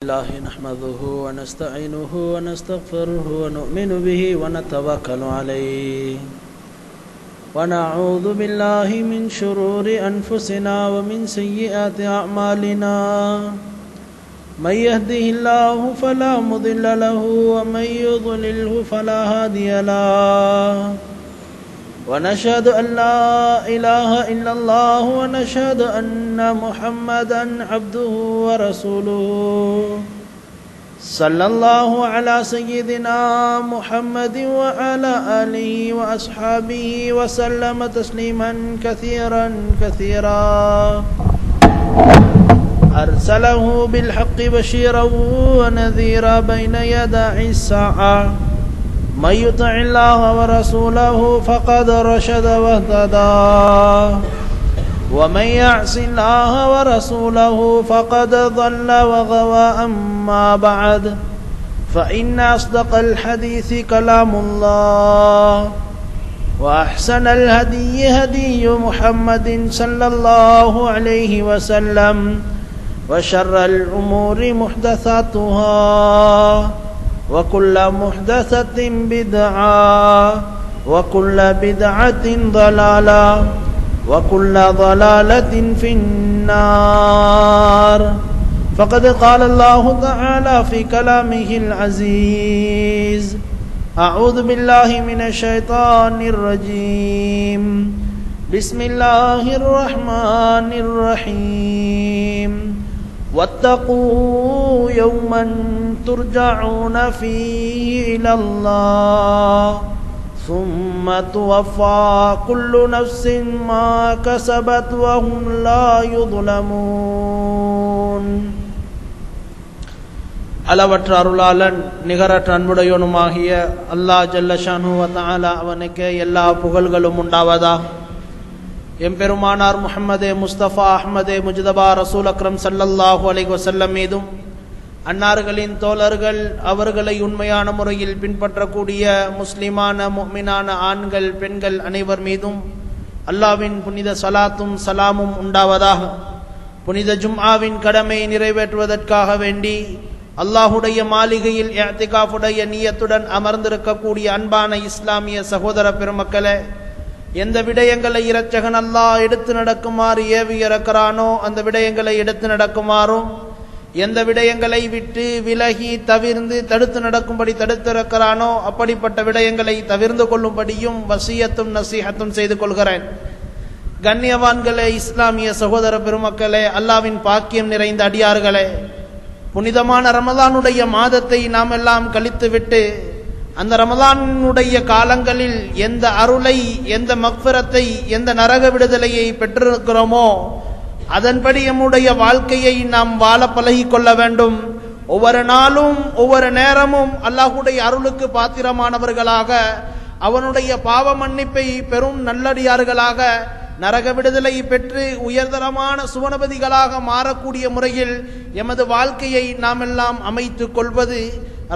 الله نحمده ونستعينه ونستغفره ونؤمن به ونتوكل عليه ونعوذ بالله من شرور أنفسنا ومن سيئات أعمالنا من يهده الله فلا مضل له ومن يضلله فلا هادي له ونشهد أن لا إله إلا الله ونشهد أن محمدا عبده ورسوله صلى الله على سيدنا محمد وعلى آله وأصحابه وسلم تسليما كثيرا أرسله بالحق بشيرا ونذيرا بين يدي الساعة من يطع الله ورسوله فقد رشد واهتدى ومن يعص الله ورسوله فقد ضل وغوى. أما بعد فإن أصدق الحديث كلام الله وأحسن الهدي هدي محمد صلى الله عليه وسلم وشر الأمور محدثاتها وكل محدثة بدعة وكل بدعة ضلالة وكل ضلالة في النار. فقد قال الله تعالى في كلامه العزيز: أعوذ بالله من الشيطان الرجيم. بسم الله الرحمن الرحيم. واتقوا يوما ترجعون فيه إلى الله ثم توفى كل نفس ما كسبت وهم لا يظلمون. அளவற்ற அருளாளன் நிகரற்ற அன்புடையோனுமாகிய அல்லாஹ் ஜல்ல ஷானு வ தஆலா அவனுக்கே எல்லா புகழ்களும் உண்டாவதாக. எம்பெருமானார் முஹம்மதே முஸ்தபா அஹ்மதே முஜ்தபா ரசூல் அக்ரம் ஸல்லல்லாஹு அலைஹி வஸல்லம் மீதும் அன்னார்களின் தோழர்கள் அவர்களை உண்மையான முறையில் பின்பற்றக்கூடிய முஸ்லிமான முஃமினான ஆண்கள் பெண்கள் அனைவர் மீதும் அல்லாஹ்வின் புனித ஸலாத்தும் சலாமும் உண்டாவதாக. புனித ஜும்ஆவின் கடமையை நிறைவேற்றுவதற்காக வேண்டி அல்லாஹுடைய மாளிகையில் இஅ்திகாஃபுடைய நியத்துடன் அமர்ந்திருக்கக்கூடிய அன்பான இஸ்லாமிய சகோதர பெருமக்களே, எந்த விடயங்களை இரட்சகன் அல்லாஹ் எடுத்து நடக்குமாறு ஏவி இறக்கிறானோ அந்த விடயங்களை எடுத்து நடக்குமாறும், எந்த விடயங்களை விட்டு விலகி தவிர்ந்து தடுத்து நடக்கும்படி தடுத்திருக்கிறானோ அப்படிப்பட்ட விடயங்களை தவிர்ந்து கொள்ளும்படியும் வசியத்தும் நசீஹத்தும் செய்து கொள்கிறேன். கண்ணியவான்களே, இஸ்லாமிய சகோதர பெருமக்களே, அல்லாஹ்வின் பாக்கியம் நிறைந்த அடியார்களே, புனிதமான ரமலானுடைய மாதத்தை நாம் எல்லாம் கழித்துவிட்டு அந்த ரமலானுடைய காலங்களில் எந்த அருளை, எந்த மக்ஃபிரத்தை, எந்த நரக விடுதலையை பெற்றிருக்கிறோமோ அதன்படி நம்முடைய வாழ்க்கையை நாம் வாழ பழகி கொள்ள வேண்டும். ஒவ்வொரு நாளும் ஒவ்வொரு நேரமும் அல்லாஹ்வுடைய அருளுக்கு பாத்திரமானவர்களாக, அவனுடைய பாவ மன்னிப்பை பெரும் நல்லடியார்களாக, நரக விடுதலை பெற்று உயர்தரமான சுவனபதிகளாக மாறக்கூடிய முறையில் எமது வாழ்க்கையை நாம் எல்லாம் அமைத்து கொள்வது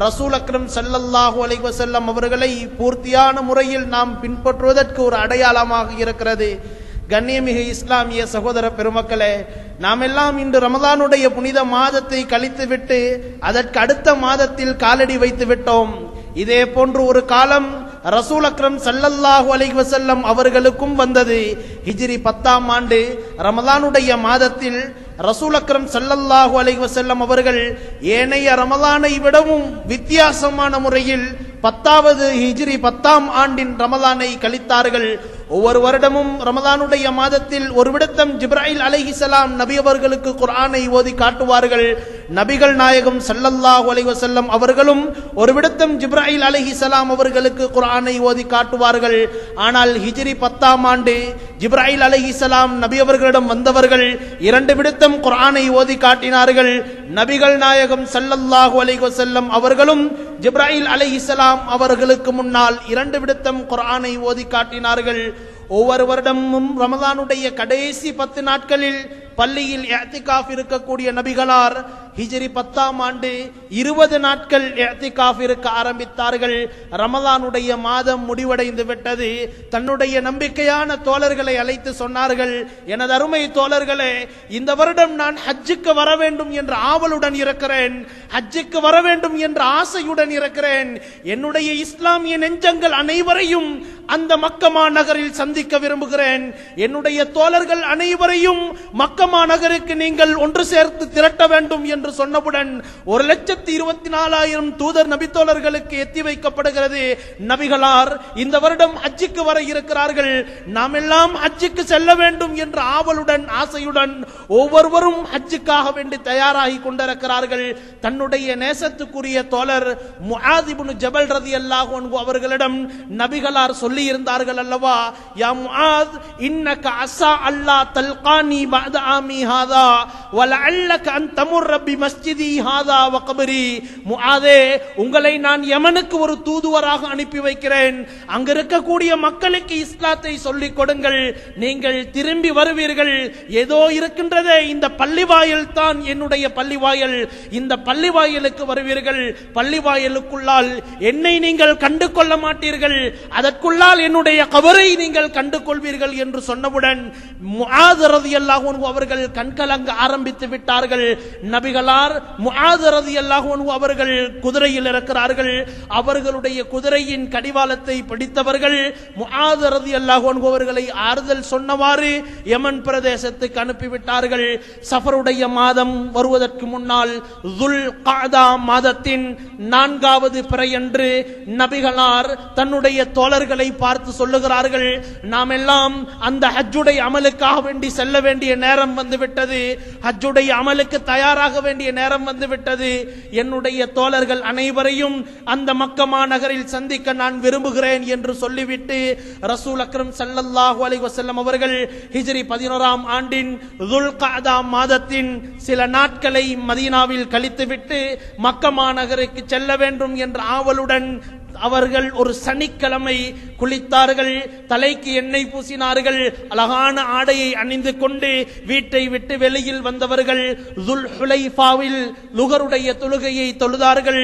ரசூல் அக்ரம் ஸல்லல்லாஹு அலைஹி வஸல்லம் அவர்களை பூர்த்தியான முறையில் நாம் பின்பற்றுவதற்கு ஒரு அடையாளமாக இருக்கிறது. கண்ணியமிகு இஸ்லாமிய சகோதர பெருமக்களே, நாம் எல்லாம் இன்று ரமலானுடைய புனித மாதத்தை கழித்துவிட்டு அதற்கு அடுத்த மாதத்தில் காலடி வைத்து விட்டோம். இதே போன்று ஒரு காலம் ரசூல் அக்ரம் ஸல்லல்லாஹு அலைஹி வஸல்லம் அவர்களுக்கும் வந்தது. ஹிஜ்ரி 10ஆம் ஆண்டு ரமலானுடைய மாதத்தில் ரசூல் அக்ரம் ஸல்லல்லாஹு அலைஹி வஸல்லம் அவர்கள் ஏனைய ரமலானை விடவும் வித்தியாசமான முறையில் 10வது ஹிஜ்ரி 10ஆம் ஆண்டின் ரமலானை கழித்தார்கள். ஒவ்வொரு வருடமும் ரமலானுடைய மாதத்தில் ஒரு விடத்தம் ஜிப்ராயில் அலைஹிஸ்ஸலாம் நபி அவர்களுக்கு குர்ஆனை ஓதி காட்டுவார்கள். நபிகள் நாயகம் ஸல்லல்லாஹு அலைஹி வஸல்லம் அவர்களும் ஒரு விடத்தம் ஜிப்ராயில் அலைஹிஸ்ஸலாம் அவர்களுக்கு குர்ஆனை ஓதி காட்டுவார்கள். ஆனால் ஹிஜ்ரி 10ஆம் ஆண்டு ஜிப்ராயில் அலைஹிஸ்ஸலாம் நபி அவர்களிடம் வந்தவர்கள் 2 விடத்தம் குர்ஆனை ஓதி காட்டினார்கள். நபிகள் நாயகம் ஸல்லல்லாஹு அலைஹி வஸல்லம் அவர்களும் ஜிப்ராயில் அலைஹிஸ்ஸலாம் அவர்களுக்கு முன்னால் 2 விடத்தம் குர்ஆனை ஓதி காட்டினார்கள். ஒவ்வொரு வருடமும் ரமலானுடைய கடைசி 10 நாட்களில் பள்ளியில் இஅ்திகாஃப் இருக்கக்கூடிய நபிகளார் ஹிஜ்ரி 10ஆம் ஆண்டு 20 நாட்கள் இஅ்திகாஃப் இருக்க ஆரம்பித்தார்கள். ரமலானுடைய மாதம் முடிவடைந்து விட்டது. தன்னுடைய நம்பிக்கையான தோழர்களை அழைத்து சொன்னார்கள், எனது அருமை தோழர்களே, இந்த வருடம் நான் ஹஜ்ஜுக்கு வர வேண்டும் என்ற ஆவலுடன் இருக்கிறேன், ஹஜ்ஜுக்கு வர வேண்டும் என்ற ஆசையுடன் இருக்கிறேன். என்னுடைய இஸ்லாமிய நெஞ்சங்கள் அனைவரையும் அந்த மக்கமா நகரில் சந்திக்க விரும்புகிறேன். என்னுடைய தோழர்கள் அனைவரையும் மக்கமா நகருக்கு நீங்கள் ஒன்று சேர்த்து திரட்ட வேண்டும் என்று சொன்னவுடன் 1,24,000 தூதர் நபி தோழர்களுக்கு எத்தி வைக்கப்படுகிறது. நபிகளார் இந்த வருடம் ஹஜ்ஜுக்கு வர இருக்கிறார்கள், நாம் எல்லாம் ஹஜ்ஜுக்கு செல்ல வேண்டும் என்ற ஆவலுடன் ஆசையுடன் ஒவ்வொருவரும் ஹஜ்ஜுக்காக வேண்டி தயாராகி கொண்டிருக்கிறார்கள். தன்னுடைய நேசத்துக்குரிய தோழர் முஆத் இப்னு ஜபல் ரலியல்லாஹு அன்ஹு அவர்களிடம் நபிகளார் சொல்லி இருந்தார்கள் அல்லவா, யா முஆத் இன்னக அஸா அல்லா தல்கானி பஅத ஆமி ஹாதா வலஅல்லக அன் தமுர் பி மஸ்ஜிதி ஹாதா வ கப்ரி. முஆதே, உங்களை நான் யமனுக்கு ஒரு தூதுவராக அனுப்பி வைக்கிறேன். அங்க இருக்கக்கூடிய மக்களுக்கு இஸ்லாத்தை சொல்லிக் கொடுங்கள். நீங்கள் திரும்பி வருவீர்கள். ஏதோ இருக்கின்றதே இந்த பள்ளிவாயல் தான் என்னுடைய பள்ளிவாயல், இந்த பள்ளிவாயலுக்கு வருவீர்கள். பள்ளிவாயலுக்குள்ளால் என்னை நீங்கள் கண்டு கொள்ள மாட்டீர்கள், அதற்குள்ளால் என்னுடைய கபரை நீங்கள் கண்டு கொள்வீர்கள் என்று சொன்னவுடன் முஆத் ரலியல்லாஹு அன்ஹு அவர்கள் கண்கலங்க ஆரம்பித்து விட்டார்கள். நபிகளார் முஆத் ரலியல்லாஹு அன்ஹு அவர்கள் குதிரையில் இருக்கிறார்கள். அவர்களுடைய குதிரையின் கடிவாளத்தை பிடித்தவர்கள் முஆத் ரலியல்லாஹு அன்ஹு அவர்களை ஆறுதல் சொன்னவாறு யமன் பிரதேசத்துக்கு அனுப்பிவிட்டார்கள். சஃபருடைய மாதம் வருவதற்கு முன்னால் துல் கஅதா மாதத்தின் 4வது பிறையன்று நபிகளார் தன்னுடைய தோழர்களை பார்த்து சொல்லுகிறார்கள், நாம் எல்லாம் அந்த ஹஜ்ஜுடைய அமலுக்காக வேண்டி செல்ல வேண்டிய நேரம் வந்துவிட்டது, ஹஜ்ஜுடைய அமலுக்கு தயாராக வேண்டிய நேரம் வந்துவிட்டது. என்னுடைய தோழர்கள் அனைவரையும் அந்த மக்கமா நகரில் சந்திக்க நான் விரும்புகிறேன் என்று சொல்லிவிட்டு ரசூல் அக்ரம் ஸல்லல்லாஹு அலைஹி வஸல்லம் அவர்கள் ஹிஜ்ரி 11ஆம் ஆண்டின் துல் கஅதா மாதத்தின் சில நாட்களை மதீனாவில் கழித்துவிட்டு மக்கமா நகருக்கு செல்ல வேண்டும் என்ற ஆவலுடன் அவர்கள் ஒரு சனிக்கிழமை குளித்தார்கள், தலைக்கு எண்ணெய் பூசினார்கள், அழகான ஆடையை அணிந்து கொண்டு வீட்டை விட்டு வெளியில் வந்தவர்கள் துல் ஹுலைஃபாவில் லுகருடைய தொழுகையை தொழுதார்கள்.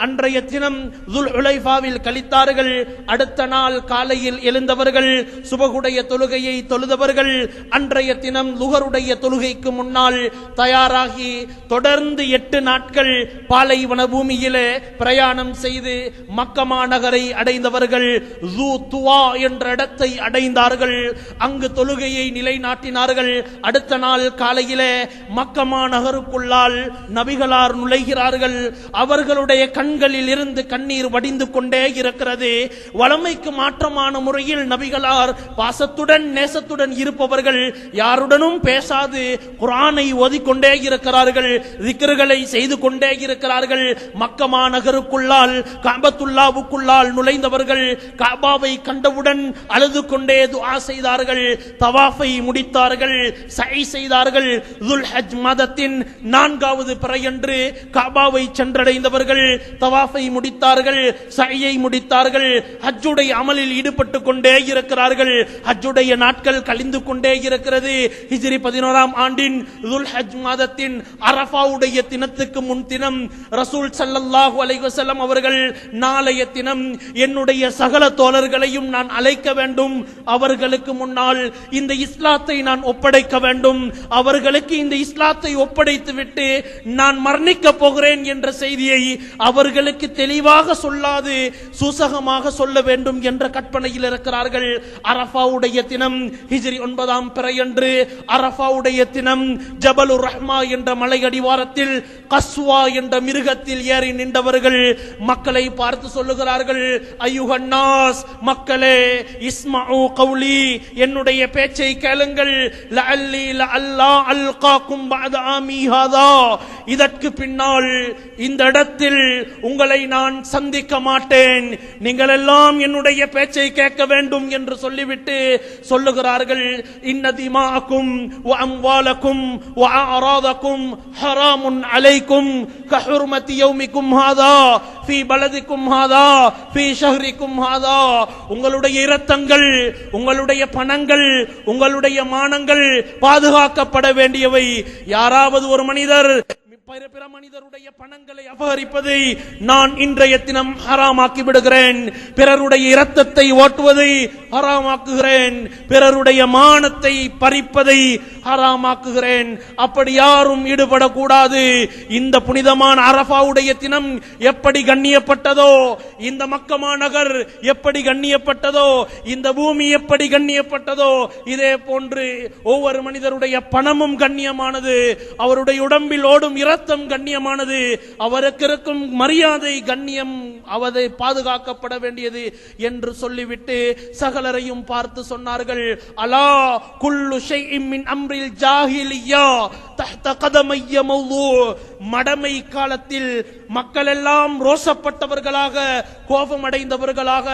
அன்றைய தினம் துல் ஹுலைஃபாவில் கழித்தார்கள். அடுத்த நாள் காலையில் எழுந்தவர்கள் சுபகுடைய தொழுகையை தொழுதவர்கள். அன்றைய தினம் லுகருடைய தொழுகைக்கு முன்னால் தயாராகி தொடர்ந்து 8 நாட்கள் பாலைவன பூமியிலே பிரயாணம் செய்து மக்கமா நகரை அடைந்தவர்கள் ஜூ துவா என்ற இடத்தை அடைந்தார்கள். அங்கு தொழுகையை நிலைநாட்டினார்கள். அடுத்த நாள் காலையிலே மக்கமா நகருக்குள்ளால் நபிகளார் நுழைகிறார்கள். அவர்களுடைய கண்களில் இருந்து கண்ணீர் வடிந்து கொண்டே இருக்கிறது. வளமைக்கு மாற்றமான முறையில் நபிகளார் பாசத்துடன் நேசத்துடன் இருப்பவர்கள், யாருடனும் பேசாது குர்ஆனை ஓதிக்கொண்டே இருக்கிறார்கள், திக்ருகளை செய்து கொண்டே இருக்கிறார்கள். மக்கமா நகருக்குள்ளால் கஅபத்துல்லாவுக்குள்ளால் நுழைந்தவர்கள் கஅபாவை கண்டவுடன் அழுது கொண்டே துஆ செய்தார்கள். தவாஃபை முடித்தார்கள், சஇ செய்தார்கள். துல் ஹஜ் மாதத்தின் 4வது பிறையன்று கஅபாவை சென்றடைந்தவர்கள் தவாஃபை முடித்தார்கள், சஇயை முடித்தார்கள். ஹஜ்ஜுடைய அமலில் ஈடுபட்டு கொண்டே இருக்கிறார்கள். ஹஜ்ஜுடைய நாட்கள் கழிந்து கொண்டே இருக்கிறது. ஹிஜ்ரி 11ஆம் ஆண்டின் துல் ஹஜ் மாதத்தின் அரஃபாவுடைய தினத்துக்கு முன் தினம் ரசூல் ஸல்லல்லாஹு அலைஹி வஸல்லம் அவர்கள் நாளைய தினம் என்னுடைய சகல தோழர்களையும் நான் அழைக்க வேண்டும், அவர்களுக்கு முன்னால் இந்த இஸ்லாத்தை நான் ஒப்படைக்க வேண்டும், அவர்களுக்கு இந்த இஸ்லாத்தை ஒப்படைத்து விட்டு நான் மரணிக்க போகிறேன் என்ற செய்தியை அவர்களுக்கு தெளிவாக சொல்லாது சூசகமாக சொல்ல வேண்டும் என்ற கற்பனையில் இருக்கிறார்கள். அரஃபாவுடைய தினம் ஹிஜ்ரி 9ஆம் பிறையன்று அரஃபாவுடைய தினம் ஜபலுர் ரஹ்மா என்ற மலை அடிவாரத்தில் கஸ்வா என்ற மிருகத்தில் ஏறி நின்றவர்கள் மக்களை பார்த்து சொல்லுகிறார்கள், ஐயுஹன்னாஸ், மக்களே, இஸ்மஉ கௌலி, என்னுடைய பேச்சை கேளுங்கள், லஅல்லி லஅல்லா அல்காக்கும் பஅத ஆமி ஹாதா, இதற்கு பின்னால் இந்த இடத்தில் உங்களை நான் சந்திக்க மாட்டேன், நீங்கள் எல்லாம் என்னுடைய பேச்சை கேட்க வேண்டும் என்று சொல்லிவிட்டு சொல்லுகிறார்கள், இன்ன திமாஅக்கும் வ அம்வாலக்கும் வ அராதக்கும் ஹராமுன் அலைக்கும் கஹுர்மதி யௌமிக்கும் ஹாதா ஃபீ பலதிக்கும் ஹாதா ஃபீ ஷஹ்ரிக்கும் ஹாதா, உங்களுடைய இரத்தங்கள், உங்களுடைய பணங்கள், உங்களுடைய மானங்கள் பாதுகாக்கப்பட வேண்டியவை. யாராவது ஒரு மனிதர் பிற மனிதருடைய பணங்களை அபகரிப்பதை நான் இன்றைய தினம் ஹராமாக்கி விடுகிறேன். பிறருடைய இரத்தத்தை ஓட்டுவதை ஹராமாக்குகிறேன். பிறருடைய மானத்தை பறிப்பதை ஹராமாக்குகிறேன். அப்படி யாரும் ஈடுபடக்கூடாது. இந்த புனிதமான அரஃபாவுடைய தினம் எப்படி கண்ணியப்பட்டதோ, இந்த மக்கமா நகர் எப்படி கண்ணியப்பட்டதோ, இந்த பூமி எப்படி கண்ணியப்பட்டதோ, இதே போன்று ஒவ்வொரு மனிதருடைய பணமும் கண்ணியமானது, அவருடைய உடம்பில் ஓடும் இரத்தம் கண்ணியமானது, அவருக்கு இருக்கும் மரியாதை கண்ணியம், அவரை பாதுகாக்கப்பட வேண்டியது என்று சொல்லிவிட்டு சகலரையும் பார்த்து சொன்னார்கள், அலா குல்லு ஷைஇன் மின் அம்ரில் ஜாஹிலிய்யா தஹ்த கதமைய மௌது. மடமை காலத்தில் மக்கள் எல்லாம் ரோசப்பட்டவர்களாக, கோபம் அடைந்தவர்களாக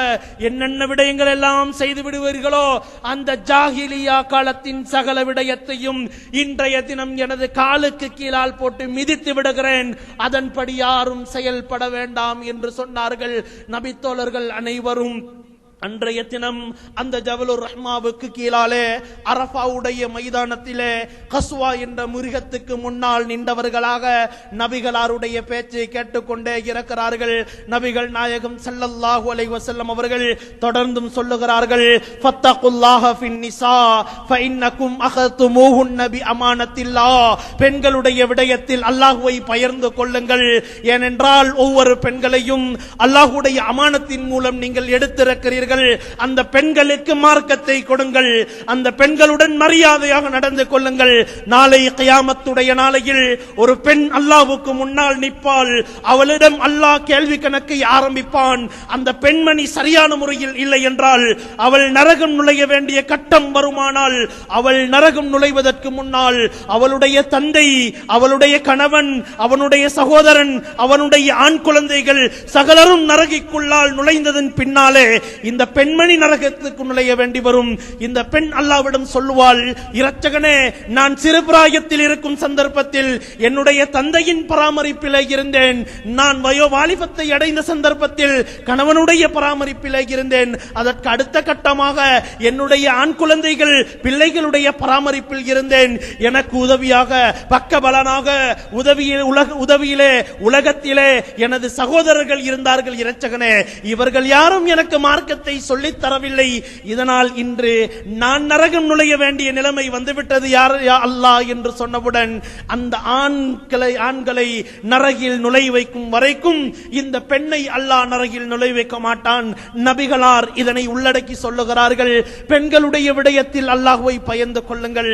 என்னென்ன விடயங்கள் எல்லாம் செய்து விடுவீர்களோ, அந்த ஜாஹிலியா காலத்தின் சகல விடயத்தையும் இன்றைய தினம் எனது காலுக்கு கீழால் போட்டு மிதித்து விடுகிறேன். அதன்படி யாரும் செயல்பட வேண்டாம் என்று சொன்னார்கள் நபித்தோழர்கள் அனைவரும். அன்றைய தினம் அந்த ஜபலுர் ரஹ்மாவுக்கு கீழாலே அரஃபாவுடைய மைதானத்திலே கஸ்வா என்ற மிருகத்துக்கு முன்னால் நின்றவர்களாக நபிகளாருடைய பேச்சை கேட்டுக்கொண்டே இருக்கிறார்கள். நபிகள் நாயகம் ஸல்லல்லாஹு அலைஹி வஸல்லம் அவர்கள் தொடர்ந்தும் சொல்லுகிறார்கள், ஃபத்தகுல்லாஹ ஃபின் நிஸா ஃபஇன்னகும் அகதுமூஹுன்ன பி அமானத்தில்லாஹ். பெண்களுடைய விடயத்தில் அல்லாஹ்வை பயந்து கொள்ளுங்கள். ஏனென்றால் ஒவ்வொரு பெண்களையும் அல்லாஹ்வுடைய அமானத்தின் மூலம் நீங்கள் எடுத்திருக்கிறீர்கள். அந்த பெண்களுக்கு மார்க்கத்தை கொடுங்கள். அந்த பெண்களுடன் மரியாதையாக நடந்து கொள்ளுங்கள். நாளை கியாமத்துடைய நாளையில் ஒரு பெண் அல்லாஹ்வுக்கு முன்னால் நிற்பாள். அவளிடம் அல்லாஹ் கேள்வி கணக்கை ஆரம்பிப்பான். அந்த பெண்மணி சரியான முறையில் இல்லை என்றால் அவள் நரகம் நுழைய வேண்டிய கட்டம் வருமானால், அவள் நரகம் நுழைவதற்கு முன்னால் அவளுடைய தந்தை, அவளுடைய கணவன், அவனுடைய சகோதரன், அவனுடைய ஆண் குழந்தைகள் சகலரும் நரகிக்குள்ளால் நுழைந்ததன் பின்னாலே இந்த பெண்மணி நரகத்துக்கு நுழைய வேண்டி வரும். இந்த பெண் அல்லாஹ்விடம் சொல்லுவாள், இரட்சகனே, நான் சிறு பிராயத்தில் இருக்கும் சந்தர்ப்பத்தில் என்னுடைய தந்தையின் பராமரிப்பிலே இருந்தேன். நான் வயோவாலிபத்தை அடைந்த சந்தர்ப்பத்தில் கணவனுடைய பராமரிப்பிலே இருந்தேன். அதற்கு அடுத்த கட்டமாக என்னுடைய ஆண் குழந்தைகள் பிள்ளைகளுடைய பராமரிப்பில் இருந்தேன். எனக்கு உதவியாக, பக்கபலனாக உதவியிலே உலகத்திலே எனது சகோதரர்கள் இருந்தார்கள். இரட்சகனே, இவர்கள் யாரும் எனக்கு மார்க்கத்தை சொல்லித் தரவில்லை. இதனால் இன்று நான் நரகம் நுழைய வேண்டிய நிலைமை வந்துவிட்டது யார் அல்லாஹ் என்று சொன்னவுடன் அந்த ஆண்களை நரகில் நுழை வைக்கும் வரைக்கும் இந்த பெண்ணை அல்லாஹ் நரகில் நுழை வைக்க மாட்டான். நபிகளார் இதனை உள்ளடக்கி சொல்லுகிறார்கள், பெண்களுடைய விடயத்தில் அல்லாஹ்வை பயந்து கொள்ளுங்கள்.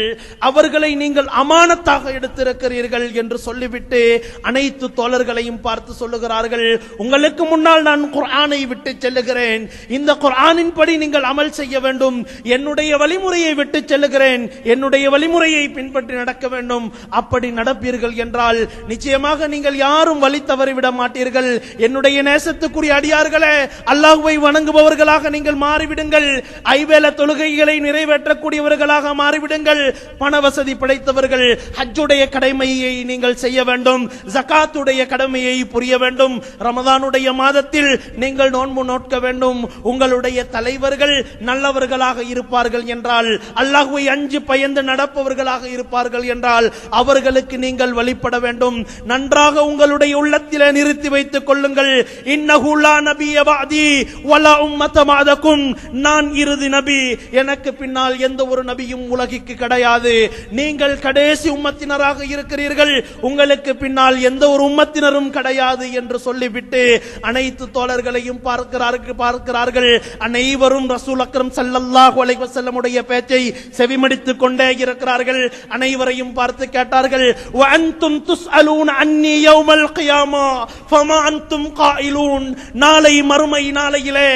அவர்களை நீங்கள் அமானத்தாக எடுத்திருக்கிறீர்கள் என்று சொல்லிவிட்டு அனைத்து தோழர்களையும் பார்த்து சொல்லுகிறார்கள், உங்களுக்கு முன்னால் நான் குர்ஆனை விட்டு செல்லுகிறேன். இந்த குர்ஆனின் படி நீங்கள் அமல் செய்ய வேண்டும். என்னுடைய வழிமுறையை விட்டு செல்லுகிறேன். என்னுடைய வழிமுறையை பின்பற்றி நடக்க வேண்டும். அப்படி நடப்பீர்கள் என்றால் நிச்சயமாக நீங்கள் யாரும் வழி தவறிவிட மாட்டீர்கள். என்னுடைய நேசத்துக்குரிய அடியார்களே, அல்லாஹ்வை வணங்குபவர்களாக நீங்கள் மாறிவிடுங்கள். ஐவேளை தொழுகைகளை நிறைவேற்றக்கூடியவர்களாக மாறிவிடுங்கள். பண வசதி படைத்தவர்கள் ஹஜ்ஜுடைய கடமையை நீங்கள் செய்ய வேண்டும். ஜகாத்துடைய கடமையை புரிய வேண்டும். ரமதானுடைய மாதத்தில் நீங்கள் நோன்பு நோட்க வேண்டும். உங்களுடைய தலைவர்கள் நல்லவர்களாக இருப்பார்கள் என்றால், அல்லாஹ்வை அஞ்சு பயந்து நடப்பவர்களாக இருப்பார்கள் என்றால் அவர்களுக்கு நீங்கள் வழிபட வேண்டும். நன்றாக உங்களுடைய உள்ளத்திலே நிறுத்தி வைத்துக் கொள்ளுங்கள். இன்னஹு லா நபிய பஅதி வலா உம்மத பஅதகும். நான் இறுதி நபி, எனக்கு பின்னால் எந்த ஒரு நபியும் உலகிற்கு கிடையாது. நீங்கள் கடைசி உம்மத்தினராக இருக்கிறீர்கள். உங்களுக்கு பின்னால் எந்த ஒரு உம்மத்தினரும் கிடையாது என்று சொல்லிவிட்டு அனைத்து தோழர்களையும் பார்க்கிறார்கள். அனைவரும் ரசூல் அக்ரம் ஸல்லல்லாஹு அலைஹி வஸல்லம் உடைய பேச்சை செவிமடித்துக் கொண்டே இருக்கிறார்கள். அனைவரையும் பார்த்து கேட்டார்கள், வ அன்தும் துஸ்அலூன அன்னி யௌமல் கியாமா ஃபமா அன்தும் காயிலூன். நாளை மறுமை நாளையிலே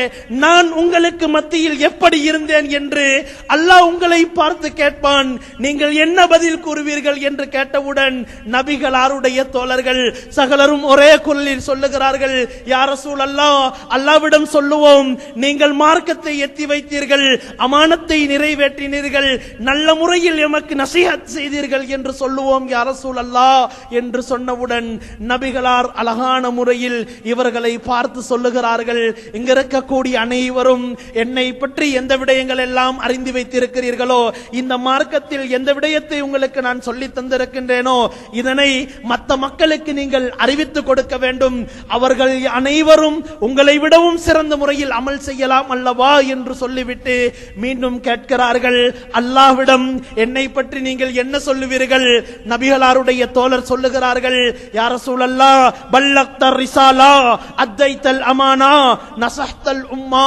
நான் உங்களுக்கு மத்தியில் எப்படி இருந்தேன் என்று அல்லாஹ் உங்களை பார்த்து கேட்பான். நீங்கள் என்ன பதில் கூறுவீர்கள் என்று கேட்டவுடன் நபிகளாருடைய தோழர்கள் சகலரும் ஒரே குரலில் சொல்லுகிறார்கள், யா ரசூலல்லாஹ், அல்லாஹ்விடம் சொல்லுவோம், நீங்கள் நீங்கள் மார்க்கத்தை எத்தி வைத்தீர்கள், அமானத்தை நிறைவேற்றினீர்கள், நல்ல முறையில் எமக்கு நசீஹத் செய்தீர்கள் என்று சொல்லுவோம் யா ரசூலல்லாஹ் என்று சொன்னவுடன் நபிகளார் அழகான முறையில் இவர்களை பார்த்து சொல்லுகிறார்கள், இங்க இருக்கக்கூடிய அனைவரும் என்னை பற்றி எந்த விடயங்கள் எல்லாம் அறிந்து வைத்திருக்கிறீர்களோ, இந்த மார்க்கத்தில் எந்த விடயத்தை உங்களுக்கு நான் சொல்லி தந்திருக்கின்றேனோ இதனை மற்ற மக்களுக்கு நீங்கள் அறிவித்து கொடுக்க வேண்டும். அவர்கள் அனைவரும் உங்களை விடவும் சிறந்த முறையில் அமல் செய்யலாம் அல்லவா என்று சொல்லிவிட்டு மீண்டும் கேட்கிறார்கள், அல்லாஹ்விடம் என்னை பற்றி நீங்கள் என்ன சொல்லுவீர்கள்? நபிகளாருடைய தோழர் சொல்லுகிறார்கள், யா ரசூலல்லாஹ் பல்லக்தர் ரிசாலா அத்தைத்தல் அமானா நஸஹ்தல் உம்மா,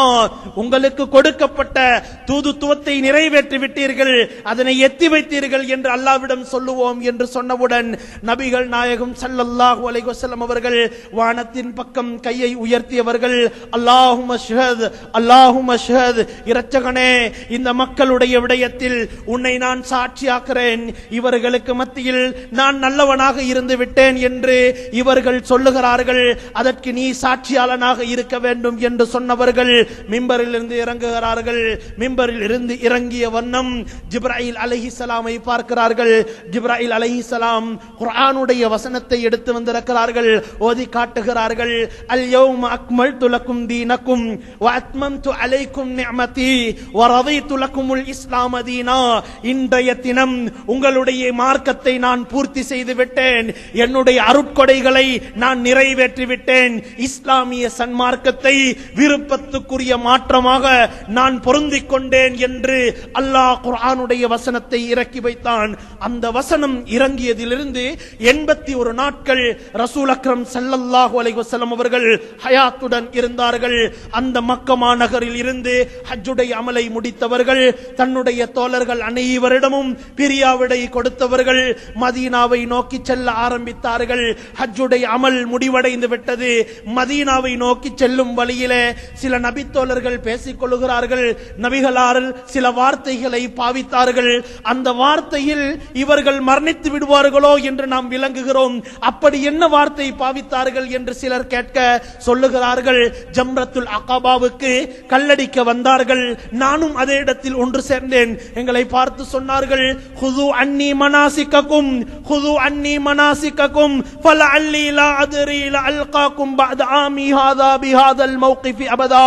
உங்களுக்கு கொடுக்கப்பட்ட தூதுத்துவத்தை நிறைவேற்றி விட்டீர்கள், அதனை எத்தி வைத்தீர்கள் என்று அல்லாஹ்விடம் சொல்லுவோம் என்று சொன்னவுடன் நபிகள் நாயகம் ஸல்லல்லாஹு அலைஹி வஸல்லம் அவர்கள் வானத்தின் பக்கம் கையை உயர்த்தியவர்கள், அல்லாஹும்ம ஷஹத் அல்லாஹும்ம ஷஹத், இரட்சகனே இந்த மக்களுடைய விடயத்தில் உன்னை நான் சாட்சியாக்குறேன், இவர்களுக்கு மத்தியில் நான் நல்லவனாக இருந்து விட்டேன் என்று இவர்கள் சொல்லுகிறார்கள், அதற்கு நீ சாட்சியாளனாக இருக்க வேண்டும் என்று சொன்னவர்கள் மிம்பரில் இருந்து இறங்குகிறார்கள். மிம்பரில் இருந்து இறங்கிய வண்ணம் ஜிப்ராயில் அலைஹிஸ்ஸலாமை பார்க்கிறார்கள். ஜிப்ராயில் அலைஹிஸ்ஸலாம் குர்ஆனுடைய வசனத்தை எடுத்து வந்திருக்கிறார்கள், ஓதி காட்டுகிறார்கள். அல் யௌம அக்மல்து லக்கும் தீனக்கும் வ அத்மம்து அலைக்கும் நிஅமதி வ ரதீது லக்குமுல் இஸ்லாம தீனா, இன்றைய தினம் உங்களுடைய மார்க்கத்தை நான் பூர்த்தி செய்து விட்டேன், என்னுடைய அருட்கொடைகளை நான் நிறைவேற்றி விட்டேன், இஸ்லாமிய சன்மார்க்கத்தை விருப்பத்துக்குரிய மாற்றமாக நான் பொருந்திக் கொண்டேன் என்று அல்லாஹ் குர்ஆனுடைய வசனத்தை இறக்கி வைத்தான். அந்த வசனம் இறங்கியதிலிருந்து 81 நாட்கள் ரசூல் அக்ரம் ஸல்லல்லாஹு அலைஹி வஸல்லம் அவர்கள் ஹயாத்துடன் இருந்தார்கள். அந்த மக்கா மாநகரில் இருந்து ஹஜ்ஜுடைய அமலை முடித்தவர்கள், தன்னுடைய தோழர்கள் அனைவரிடமும் பிரியாவிடை கொடுத்தவர்கள் மதீனாவை நோக்கி செல்ல ஆரம்பித்தார்கள். ஹஜ்ஜுடைய அமல் முடிவடைந்து விட்டது. மதீனாவை நோக்கி செல்லும் வழியிலே சில நபி தோழர்கள் பேசிக் கொள்கிறார்கள். நபிகளார் சில வார்த்தைகளை பாவித்தார்கள். அந்த வார்த்தையில் இவர்கள் மரணித்து விடுவார்களோ என்று நாம் விளங்குகிறோம். அப்படி என்ன வார்த்தை பாவித்தார்கள் என்று சிலர் கேட்க சொல்லுகிறார்கள், ஜம்ரத்துல் அகபாவுக்கு கல்லடிக்க வந்தார்கள், நானும் அதே இடத்தில் ஒன்று சேர்ந்தேன், எங்களை பார்த்து சொன்னார்கள், ஹுது அன்னி மனாசிக்கக்கும் ஹுது அன்னி மனாசிக்கக்கும் ஃபலஅல்லி லா அத்ரி லஅல்காக்கும் பஅத ஆமி ஹாதா பிஹாதல் மௌகிஃபி அபதா,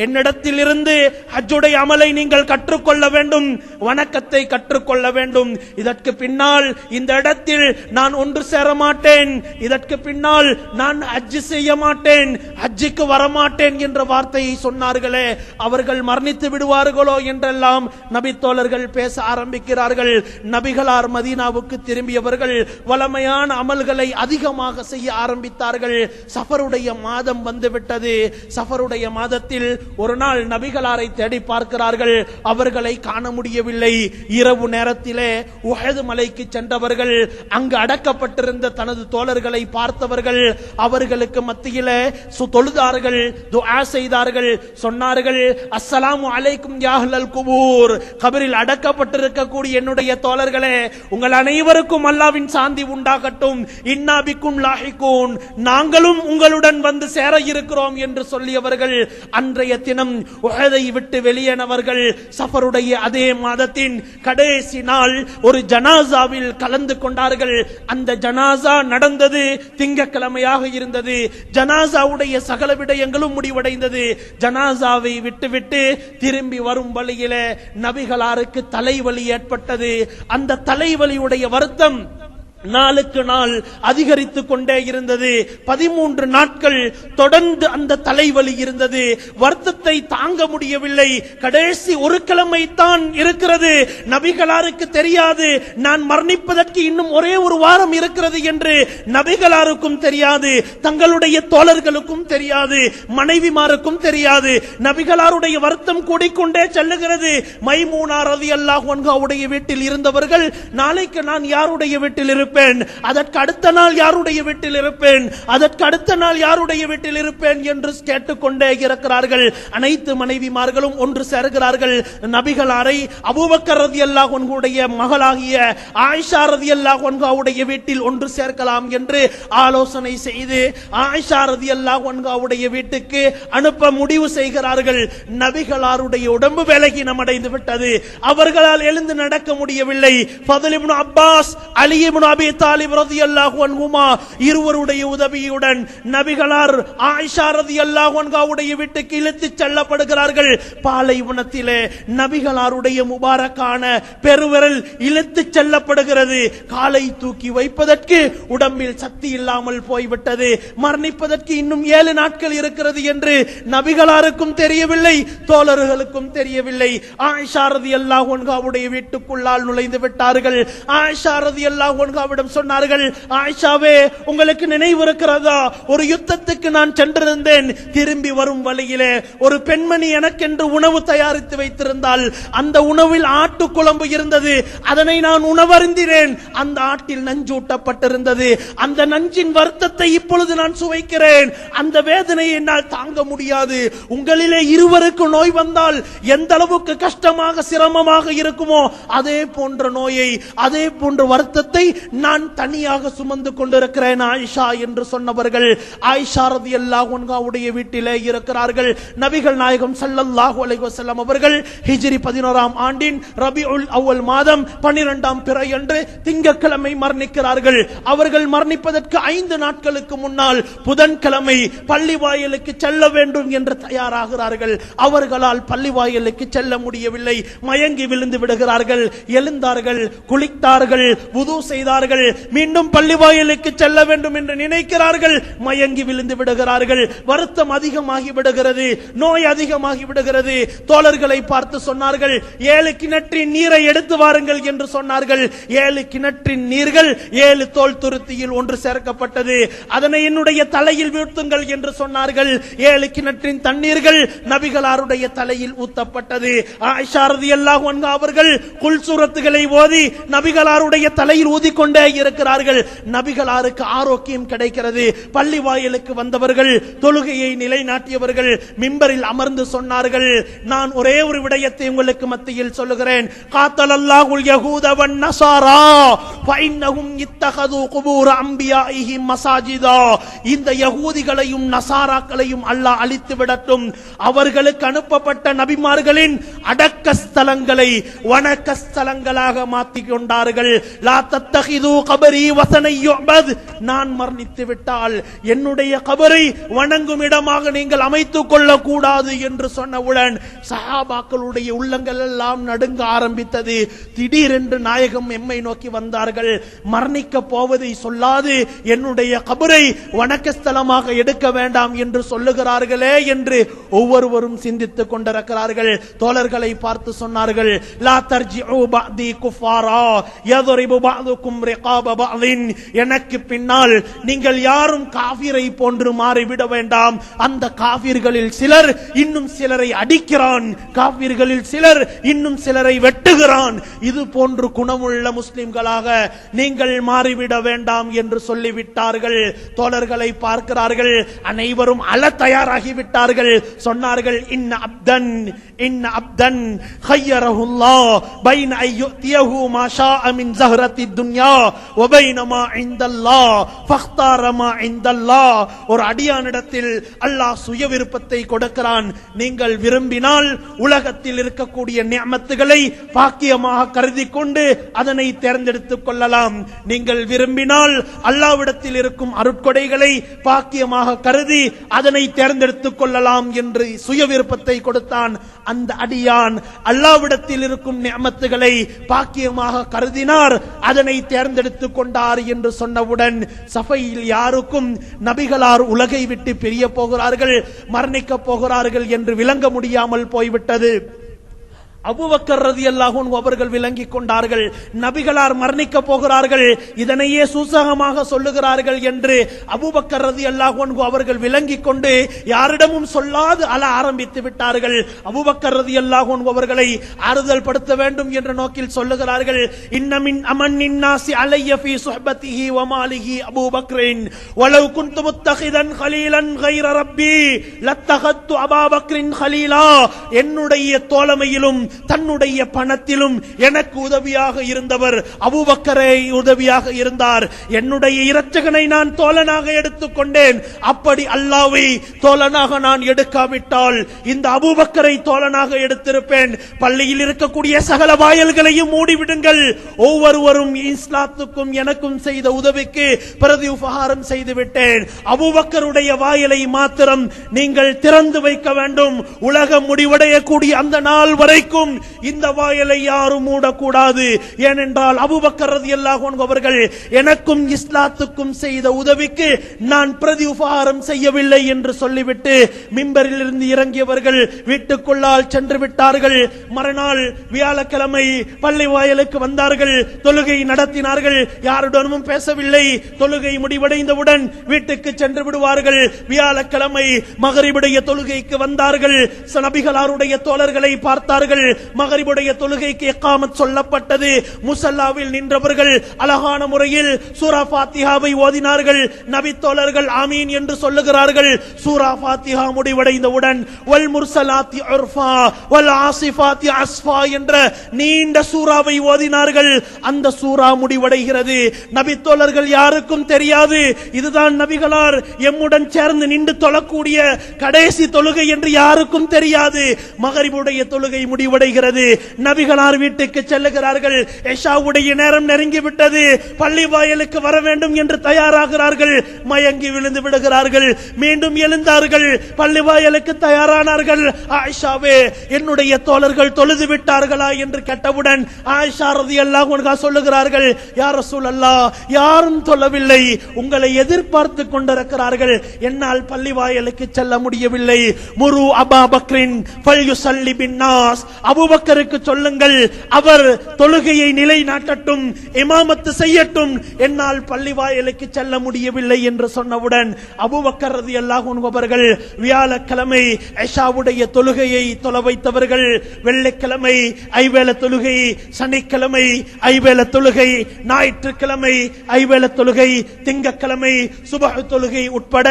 என்னிடத்தில் இருந்து ஹஜ்ஜுடைய அமலை நீங்கள் கற்றுக்கொள்ள வேண்டும், வணக்கத்தை கற்றுக்கொள்ள வேண்டும், இதற்கு பின்னால் இந்த இடத்தில் நான் ஒன்று சேர மாட்டேன், இதற்கு பின்னால் நான் ஹஜ் செய்ய மாட்டேன், ஹஜ்ஜுக்கு வரமாட்டேன் என்ற வார்த்தையை சொன்னார்களே, அவர்கள் மரணித்து விடுவார்களோ என்றெல்லாம் நபி தோழர்கள் பேச ஆரம்பிக்கிறார்கள். நபிகளார் மதீனாவுக்கு திரும்பியவர்கள் வளமையான அமல்களை அதிகமாக செய்ய ஆரம்பித்தார்கள். சஃபருடைய மாதம் வந்துவிட்டது. சஃபருடைய மாதத்தில் ஒரு நாள் நபிகளாரை தேடி பார்க்கிறார்கள், அவர்களை காண முடியவில்லை. இரவு நேரத்திலே உஹது மலைக்கு சென்றவர்கள் அங்கு அடக்கப்பட்டிருந்த தனது தோழர்களை பார்த்தவர்கள் அவர்களுக்கு மத்தியிலே தொழுதார்கள், துஆ செய்தார்கள், சொன்னார்கள், அஸ்ஸலாமு அலைக்கும் யா அஹ்லல் குபூர், கபரில் அடக்கப்பட்டிருக்கக்கூடிய என்னுடைய தோழர்களே, உங்கள் அனைவருக்கும் அல்லாஹ்வின் சாந்தி உண்டாகட்டும், இன்னா பிக்கும் லாஹிகூன், நாங்களும் உங்களுடன் வந்து சேர இருக்கிறோம் என்று சொல்லியவர்கள் அன்றைய தினம் உஹதை விட்டு வெளியேனவர்கள் சஃபருடைய அதே மாதத்தின் கடைசி நாள் ஒரு ஜனாசாவில் கலந்து கொண்டார்கள். அந்த ஜனாசா நடந்தது திங்கட்கிழமையாக இருந்தது. ஜனாசாவுடைய சகல விடயங்களும் முடிவடைந்தது. ஜனாசாவை விட்டுவிட்டு திரும்பி வரும் வழியிலே நபிகளாருக்கு தலைவலி ஏற்பட்டது. அந்த தலைவலியுடைய வருத்தம் நாளுக்கு நாள் அதிகரித்துக் கொண்டே இருந்தது. 13 நாட்கள் தொடர்ந்து அந்த தலைவலி இருந்தது. வருத்தத்தை தாங்க முடியவில்லை. கடைசி ஒரு கிழமை தான் இருக்கிறது. நபிகளாருக்கு தெரியாது நான் மரணிப்பதற்கு இன்னும் ஒரே ஒரு வாரம் இருக்கிறது என்று. நபிகளாருக்கும் தெரியாது, தங்களுடைய தோழர்களுக்கும் தெரியாது, மனைவிமாருக்கும் தெரியாது. நபிகளாருடைய வருத்தம் கூடிக்கொண்டே செல்லுகிறது. மைமூனா ரலியல்லாஹு அன்ஹாவுடைய வீட்டில் இருந்தவர்கள் நாளைக்கு நான் யாருடைய வீட்டில் இருப்பேன், இருப்பேன், அதற்கு அடுத்த நாள் யாருடைய வீட்டில் இருப்பேன், அதற்கு அடுத்த நாள் யாருடைய வீட்டில் இருப்பேன் என்று கேட்டுக்கொண்டே இருக்கிறார்கள். அனைத்து மனைவிமார்களும் ஒன்று சேர்கிறார்கள். நபிகளாரை அபூபக்கர் ரலியல்லாஹு அன்ஹுடைய மகளாகிய ஆயிஷா ரலியல்லாஹு அன்ஹாவுடைய வீட்டில் ஒன்று சேர்க்கலாம் என்று ஆலோசனை செய்து ஆயிஷா ரலியல்லாஹு அன்ஹாவுடைய வீட்டுக்கு அனுப்ப முடிவு செய்கிறார்கள். நபிகளாருடைய உடம்பு பலகீனம் அடைந்து விட்டது. அவர்களால் எழுந்து நடக்க முடியவில்லை. ஃபதுல் இப்னு அப்பாஸ், அலி இப்னு அபி தாலிப் ரலியல்லாஹு அன்ஹுமா இருவருடைய உதவியுடன் நபிகளார் ஆயிஷா ரலியல்லாஹு அன்ஹாவுடைய வீட்டுக்கு இழுத்துச் செல்லப்படுகிறார்கள். பாலைவனத்திலே நபிகளாருடைய முபாரக்கான பெருவிரல் இழுத்துச் செல்லப்படுகிறது. காலை தூக்கி வைப்பதற்கு உடம்பில் சக்தி இல்லாமல் போய்விட்டது. மரணிப்பதற்கு இன்னும் 7 நாட்கள் இருக்கிறது என்று நபிகளாருக்கும் தெரியவில்லை, தோழர்களுக்கும் தெரியவில்லை. ஆயிஷா ரலியல்லாஹு அன்ஹாவுடைய வீட்டுக்குள்ளால் நுழைந்து விட்டார்கள். ஆயிஷா ரலியல்லாஹு அன்ஹாவிடம் சொன்னார்கள், ஆயிஷாவே, உங்களுக்கு நினைவு இருக்கிறதா, ஒரு யுத்தத்துக்கு நான் சென்றிருந்தேன். திரும்பி வரும் வழியிலே ஒரு பெண்மணி எனக்கென்று உணவு தயாரித்து வைத்திருந்தால் அந்த உணவில் ஆட்டு குழம்பு இருந்தது. அதனை நான் உணவருந்தினேன். அந்த ஆட்டில் நஞ்சூட்டப்பட்டிருந்தது. அந்த நஞ்சின் வருத்தத்தை இப்பொழுது நான் சுவைக்கிறேன். அந்த வேதனையை என்னால் தாங்க முடியாது. உங்களிலே இருவருக்கு நோய் வந்தால் எந்த அளவுக்கு கஷ்டமாக சிரமமாக இருக்குமோ அதே போன்ற நோயை, அதே போன்ற வருத்தத்தை நான் தனியாக சுமந்து கொண்டிருக்கிறேன் ஆயிஷா என்று சொன்னவர்கள் ஆயிஷா ரலியல்லாஹு அன்ஹாவுடைய வீட்டிலே இருக்கிறார்கள். நபிகள் நாயகம் ஸல்லல்லாஹு அலைஹி வஸல்லம் அவர்கள் ஹிஜ்ரி 11ஆம் ஆண்டின் ரபிஉல் அவ்வல் மாதம் 12ஆம் பிறையன்று திங்கட்கிழமை மரணிக்கிறார்கள். அவர்கள் மரணிப்பதற்கு 5 நாட்களுக்கு முன்னால் புதன்கிழமை பள்ளி வாயிலுக்கு செல்ல வேண்டும் என்று தயாராகிறார்கள். அவர்களால் பள்ளி வாயிலுக்கு செல்ல முடியவில்லை. மயங்கி விழுந்து விடுகிறார்கள். எழுந்தார்கள், குளித்தார்கள், வுது செய்தார்கள். மீண்டும் பள்ளி வாயிலுக்கு செல்ல வேண்டும் என்று நினைக்கிறார்கள். மயங்கி விழுந்து விடுகிறார்கள். வருத்தம் அதிகமாகி விடுகிறது. நோய் அதிகமாகி விடுகிறது. தோழர்களை பார்த்து சொன்னார்கள், 7 கிணற்றின் நீரை எடுத்து வாருங்கள் என்று சொன்னார்கள். 7 கிணற்றின் நீர்கள் 7 தோல் துருத்தியில் ஒன்று சேர்க்கப்பட்டது. அதனை என்னுடைய தலையில் வீழ்த்துங்கள் என்று சொன்னார்கள். 7 கிணற்றின் தண்ணீர்கள் நபிகளாருடைய தலையில் ஊத்தப்பட்டது. ஆயிஷா ரலியல்லாஹு அன்ஹா அவர்கள் குல் சூரத்துகளை ஓதி நபிகளாருடைய தலையில் ஊதிக்கொண்டே இருக்கிறார்கள். நபிகளாருக்கு ஆரோக்கியம் கிடைக்கிறது. பள்ளி வாயிலுக்கு வந்தவர்கள், தொழுகையை நிலைநாட்டியவர்கள் மிம்பரில் அமர்ந்து சொன்னார்கள், நான் ஒரே ஒரு விடயத்தை உங்களுக்கு மத்தியில் சொல்லுகிறேன். காத்தலல்லாஹுல் யஹூத வன் நஸாரா ஃபஇன்னஹும் இத்தகது குபூர் அன்பியாஇஹிம் மசாஜிதா. இந்த யகூதிகளையும் நசாராக்களையும் அல்லாஹ் அழித்து விடட்டும். அவர்களுக்கு அனுப்பப்பட்ட நபிமார்களின் அடக்க ஸ்தலங்களை வணக்க ஸ்தலங்களாக மாற்றிக் கொண்டார்கள். லா தத்தகிது கபரி வஸனை யுபத். நான் மரணித்து விட்டால் என்னுடைய கபரை வணங்கும் இடமாக நீங்கள் அமைத்துக் கொள்ளக் கூடாது என்று சொன்னவுடன் சஹாபாக்களுடைய உள்ளங்கள் எல்லாம் நடுங்க ஆரம்பித்தது. திடீரென்று நாயகம் எம்மை நோக்கி வந்தார்கள். மரணிக்க போவதை சொல்லாது என்னுடைய கபரை வணக்க ஸ்தலமாக எடுக்க வேண்டாம் என்று சொல்லுகிறார்களே என்று ஒவ்வொருவரும் சிந்தித்துக் கொண்டிருக்கிறார்கள். தோழர்களை பார்த்து சொன்னார்கள், லா தர்ஜிஉ பஅதி குஃபாரா யضربு பஅதுகும் ரிகாப பஅதின். எனக்கு பின்னால் நீங்கள் யாரும் காஃபிரை போன்று மாறிவிட வேண்டாம். அந்த காஃபிர்களில் சிலர் இன்னும் சிலரை அடிக்கிறான், காஃபிர்களில் சிலர் இன்னும் சிலரை வெட்டுகிறான். இது போன்று குணமுள்ள முஸ்லிம்களாக நீங்கள் மாறிவிட வேண்டாம் என்று சொல்லிவிட்டார்கள். தோழர்களை பார்க்கிறார்கள். அனைவரும் அழ தயாராகிவிட்டார்கள். சொன்னார்கள், இன்ன அப்தன் خيرهullah بين أن يؤتيه ما شاء من زهرة الدنيا وبين ما عند الله فاختار ما عند الله. ஒரு அடியானிடத்தில் அல்லாஹ் சுய விருப்பத்தை கொடுக்கிறான். நீங்கள் விரும்பினால் உலகத்தில் இருக்கக்கூடிய நிஅமத்துகளை பாக்கியமாக கருதி கொண்டு அதனை தேர்ந்தெடுத்துக் கொள்ளலாம். நீங்கள் விரும்பினால் அல்லாஹ்விடத்தில் இருக்கும் அருட்கொடைகளை பாக்கியமாக கருதி அதனை தேர்ந்தெடுத்துக் கொள்ளலாம் என்று சுய விருப்பத்தை கொடுத்தான். அந்த அடியான் அல்லாஹ்விடத்தில் இருக்கும் நிஅமத்துகளை பாக்கியமாக கருதினார், அதனை தேர்ந்தெடுத்துக் கொண்டார் என்று சொன்னவுடன் சஃபையில் யாருக்கும் நபிகளார் உலகை விட்டு பிரிய போகிறார்கள், மரணிக்க போகிறார்கள் என்று விளங்க முடியாமல் போய்விட்டது. அபூபக்கர் ரலியல்லாஹு அன்ஹு அவர்கள் விளங்கிக் கொண்டார்கள். நபிகளார் மரணிக்க போகிறார்கள், இதனையே சூசகமாக சொல்லுகிறார்கள் என்று அபூபக்கர் ரலியல்லாஹு அன்ஹு அவர்கள் விளங்கிக் கொண்டு யாரிடமும் சொல்லாது அழ ஆரம்பித்து விட்டார்கள். அபூபக்கர் ரலியல்லாஹு அன்ஹு அவர்களை ஆறுதல் படுத்த வேண்டும் என்ற நோக்கில் சொல்லுகிறார்கள், இன்னமின் அமன்னின் நாசி அலைய ஃபீ சுஹ்பத்திஹி வ மாலிஹி அபூபக்ரின் வலவ் குன்து முத்தகிதன் கலீலன் கைர ரப்பி லத்தகத்து அபூபக்ரின் கலீலா. என்னுடைய தோழமையிலும் தன்னுடைய பணத்திலும் எனக்கு உதவியாக இருந்தவர் அபூபக்கரை உதவியாக இருந்தார். என்னுடைய இரட்சகனை நான் தோழனாக எடுத்துக்கொண்டேன். அப்படி அல்லாஹ்வை தோழனாக நான் எடுக்காவிட்டால் இந்த அபூபக்கரை தோழனாக எடுத்திருப்பேன். பள்ளியில் இருக்கக்கூடிய சகல வாயல்களையும் மூடிவிடுங்கள். ஒவ்வொருவரும் இஸ்லாத்துக்கும் எனக்கும் செய்த உதவிக்கு பிரதி உபகாரம் செய்து விட்டேன். அபூபக்கருடைய வாயிலை மாத்திரம் நீங்கள் திறந்து வைக்க வேண்டும். உலகம் முடிவடையக்கூடிய அந்த நாள் வரைக்கும் இந்த வாயிலை யாரும் மூடக்கூடாது. ஏனென்றால் அபூபக்கர் ரலியல்லாஹு அன்ஹு அவர்கள் எனக்கும் இஸ்லாத்துக்கும் செய்த உதவிக்கு நான் பிரதி உபகாரம் செய்யவில்லை என்று சொல்லிவிட்டு மிம்பரில் இருந்து இறங்கியவர்கள் வீட்டுக்குள்ளால் சென்று விட்டார்கள். மறுநாள் வியாழக்கிழமை பள்ளி வாயிலுக்கு வந்தார்கள், தொழுகை நடத்தினார்கள், யாருடனும் பேசவில்லை. தொழுகை முடிவடைந்தவுடன் வீட்டுக்கு சென்று விடுவார்கள். வியாழக்கிழமை மகரிபுடைய தொழுகைக்கு வந்தார்கள். நபிகளாருடைய தோழர்களை பார்த்தார்கள். மகரிபுடைய தொழுகைக்கு இக்காமத் சொல்லப்பட்டது. முஸல்லாவில் நின்றவர்கள் அழகான முறையில் சூரா ஃபாத்திஹாவை ஓதினார்கள். நபி தோழர்கள் ஆமீன் என்று சொல்லுகிறார்கள். சூரா ஃபாத்திஹா முடிவடைந்தவுடன் வல் முர்சலாத்தி உர்ஃபா வல் ஆசிஃபாத்தி அஸ்ஃபா என்ற நீண்ட சூராவை ஓதினார்கள். அந்த சூரா முடிவடைகிறது. நபி தோழர்கள் யாருக்கும் தெரியாது இதுதான் நபிகளார் எம்முடன் சேர்ந்து நின்று தொழக்கூடிய கடைசி தொழுகை என்று யாருக்கும் தெரியாது. மகரிபுடைய தொழுகை முடிவடைகிறது. நபிகளார் வீட்டுக்கு செல்லுகிறார்கள். இஷாவுடைய நேரம் நெருங்கிவிட்டது. பள்ளி வாயிலுக்கு வர வேண்டும் என்று தயாராகிறார்கள். மயங்கி விழுந்து விடுகிறார்கள். மீண்டும் எழுந்தார்கள். பள்ளி வாயிலுக்கு தயாரானார்கள். ஆயிஷாவே, என்னுடைய தோழர்கள் தொழுது விட்டார்களா என்று கேட்டவுடன் ஆயிஷா ரலியல்லாஹு அன்ஹா சொல்லுகிறார்கள், யா ரசூலல்லாஹ், யாரும் தொழவில்லை, உங்களை எதிர்பார்த்து கொண்டிருக்கிறார்கள். என்னால் பள்ளி வாயிலுக்கு செல்ல முடியவில்லை. முரு அபூபக்ரின் ஃபல்யுஸல்லி பின்னாஸ், அபூபக்கருக்கு சொல்லுங்கள், அவர் தொழுகையை நிலைநாட்டட்டும், இமாமத்து செய்யட்டும், என்னால் பள்ளி வாயிலுக்கு செல்ல முடியவில்லை என்று சொன்னவுடன் அபூபக்கர் ரலியல்லாஹு அன்ஹு அவர்கள் வியாழக்கிழமை இஷாவுடைய தொழுகையை தொழ வைத்தவர்கள். வெள்ளிக்கிழமை ஐவேள தொழுகை, சனிக்கிழமை ஐவேள தொழுகை, ஞாயிற்றுக்கிழமை ஐவேள தொழுகை, திங்கட்கிழமை சுபஹ் தொழுகை உட்பட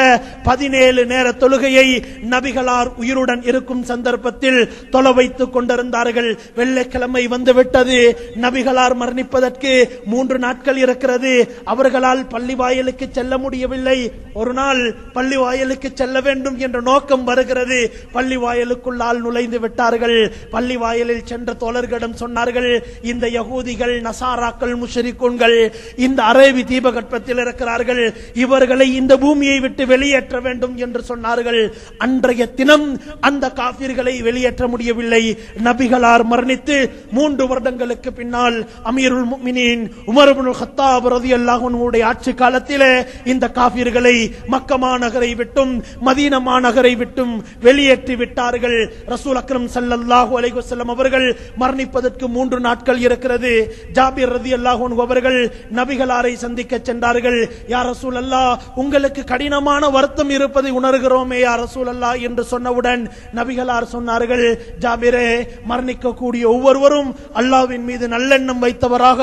17 நேர தொழுகையை நபிகளார் உயிருடன் இருக்கும் சந்தர்ப்பத்தில் தொழ வைத்துக் கொண்டிருந்தார்கள். வெள்ளிக்கிழமை வந்துவிட்டது. நபிகளார் மரணிப்பதற்கு 3 நாட்கள் இருக்கிறது. அவர்களால் பள்ளி வாயிலுக்கு செல்ல முடியவில்லை. ஒரு நாள் பள்ளி வாயிலுக்கு செல்ல வேண்டும் என்ற நோக்கம் வருகிறது. பள்ளி வாயிலுக்குள்ளால் நுழைந்து விட்டார்கள். பள்ளி வாயிலில் சென்ற தோழர்களிடம் சொன்னார்கள், இந்த யகூதிகள், நசாராக்கள், முஷ்ரிக்குன்கள் இந்த அரேபி தீபகற்பத்தில் இருக்கிறார்கள், இவர்களை இந்த பூமியை விட்டு வெளியேற்ற வேண்டும் என்று சொன்னார்கள். அன்றைய தினம் அந்த காபிர்களை வெளியேற்ற முடியவில்லை. நபிகளார் மரணித்து 3 வருடங்களுக்கு பின்னால் அமீருல் முஃமினீன் உமர் இப்னுல் கத்தாப் ரலியல்லாஹு அன்ஹு ஆட்சி காலத்திலே இந்த காபிர்களை மக்கா மாநகரை விட்டும் மதீனா மாநகரை விட்டும் வெளியேற்றி விட்டார்கள். ரசூல் அக்ரம் ஸல்லல்லாஹு அலைஹி வஸல்லம் அவர்கள் மரணிப்பதற்கு 3 நாட்கள் இருக்கிறது. ஜாபிர் ரலியல்லாஹு அன்ஹு அவர்கள் நபிகளாரை சந்திக்க சென்றார்கள். யா ரசூலல்லாஹ், உங்களுக்கு கடினமான வருத்தம் இருப்பதை உணர்கிறோமே யா ரசூலல்லாஹ் என்று சொன்னவுடன் நபிகளார் சொன்னார்கள், ஜாபிரே, மரணிக்கக்கூடிய ஒவ்வொருவரும் அல்லாஹ்வின் மீது நல்லெண்ணம் வைத்தவராக,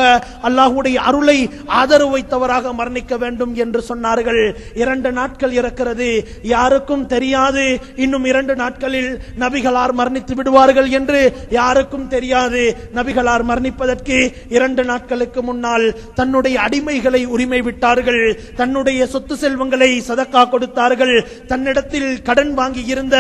அல்லாஹ்வுடைய அருளை ஆதரவு வைத்தவராக மரணிக்க வேண்டும் என்று சொன்னார்கள். 2 நாட்கள் இருக்கிறது, யாருக்கும் தெரியாது இன்னும் 2 நாட்களில் நபிகளார் மரணித்து விடுவார்கள் என்று யாருக்கும் தெரியாது. நபிகளார் மரணிப்பதற்கு 2 நாட்களுக்கு முன்னால் தன்னுடைய அடிமைகளை உரிமை விட்டார்கள். தன்னுடைய சொத்து செல்வங்களை சதக்கா கொடுத்தார்கள். தன்னிடத்தில் கடன் வாங்கி இருந்த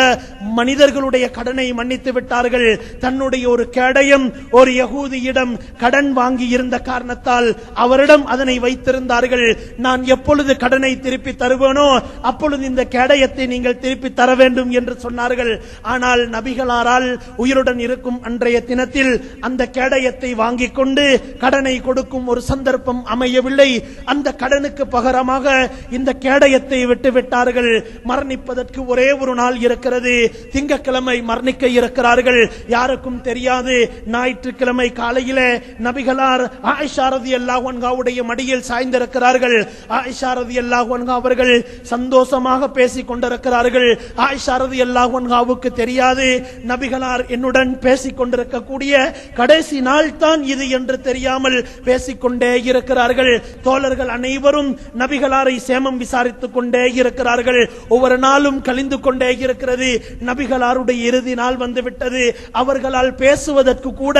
மனிதர்களுடைய கடனை மன்னித்து விட்டார்கள். தன்னுடைய ஒரு கேடயம் ஒரு யகூதியிடம் கடன் வாங்கி இருந்த காரணத்தால் அவரிடம் அதனை வைத்திருந்தார்கள். நான் எப்பொழுது கடனை திருப்பி தருவேனோ அப்பொழுது இந்த கேடயத்தை நீங்கள் திருப்பி தர வேண்டும் என்று சொன்னார்கள். ஆனால் நபிகளாரால் உயிருடன் இருக்கும் அன்றைய தினத்தில் அந்த கேடயத்தை வாங்கிக் கொண்டு கடனை கொடுக்கும் ஒரு சந்தர்ப்பம் அமையவில்லை. அந்த கடனுக்கு பகரமாக இந்த கேடயத்தை விட்டுவிட்டார்கள். மரணிப்பதற்கு ஒரே ஒரு நாள் இருக்கிறது. திங்கட்கிழமை மரணிக்க இருக்கிறார்கள். யாருக்கு யாருக்கும் தெரியாது. ஞாயிற்றுக்கிழமை காலையிலே நபிகளார் ஆயிஷா ரலியல்லாஹு அன்ஹாவுடைய மடியில் சாய்ந்திருக்கிறார்கள். ஆயிஷா ரலியல்லாஹு அன்ஹா அவர்கள் சந்தோஷமாக பேசிக் கொண்டிருக்கிறார்கள். ஆயிஷா ரலியல்லாஹு அன்ஹாவுக்கு தெரியாது நபிகளார் என்னுடன் பேசிக் கொண்டிருக்கக்கூடிய கடைசி நாள் தான் இது என்று தெரியாமல் பேசிக்கொண்டே இருக்கிறார்கள். தோழர்கள் அனைவரும் நபிகளாரை சேமம் விசாரித்துக் கொண்டே இருக்கிறார்கள். ஒவ்வொரு நாளும் கழிந்து கொண்டே இருக்கிறது. நபிகளாருடைய இறுதி நாள் வந்துவிட்டது. அவர்களால் பேசுவதற்கு கூட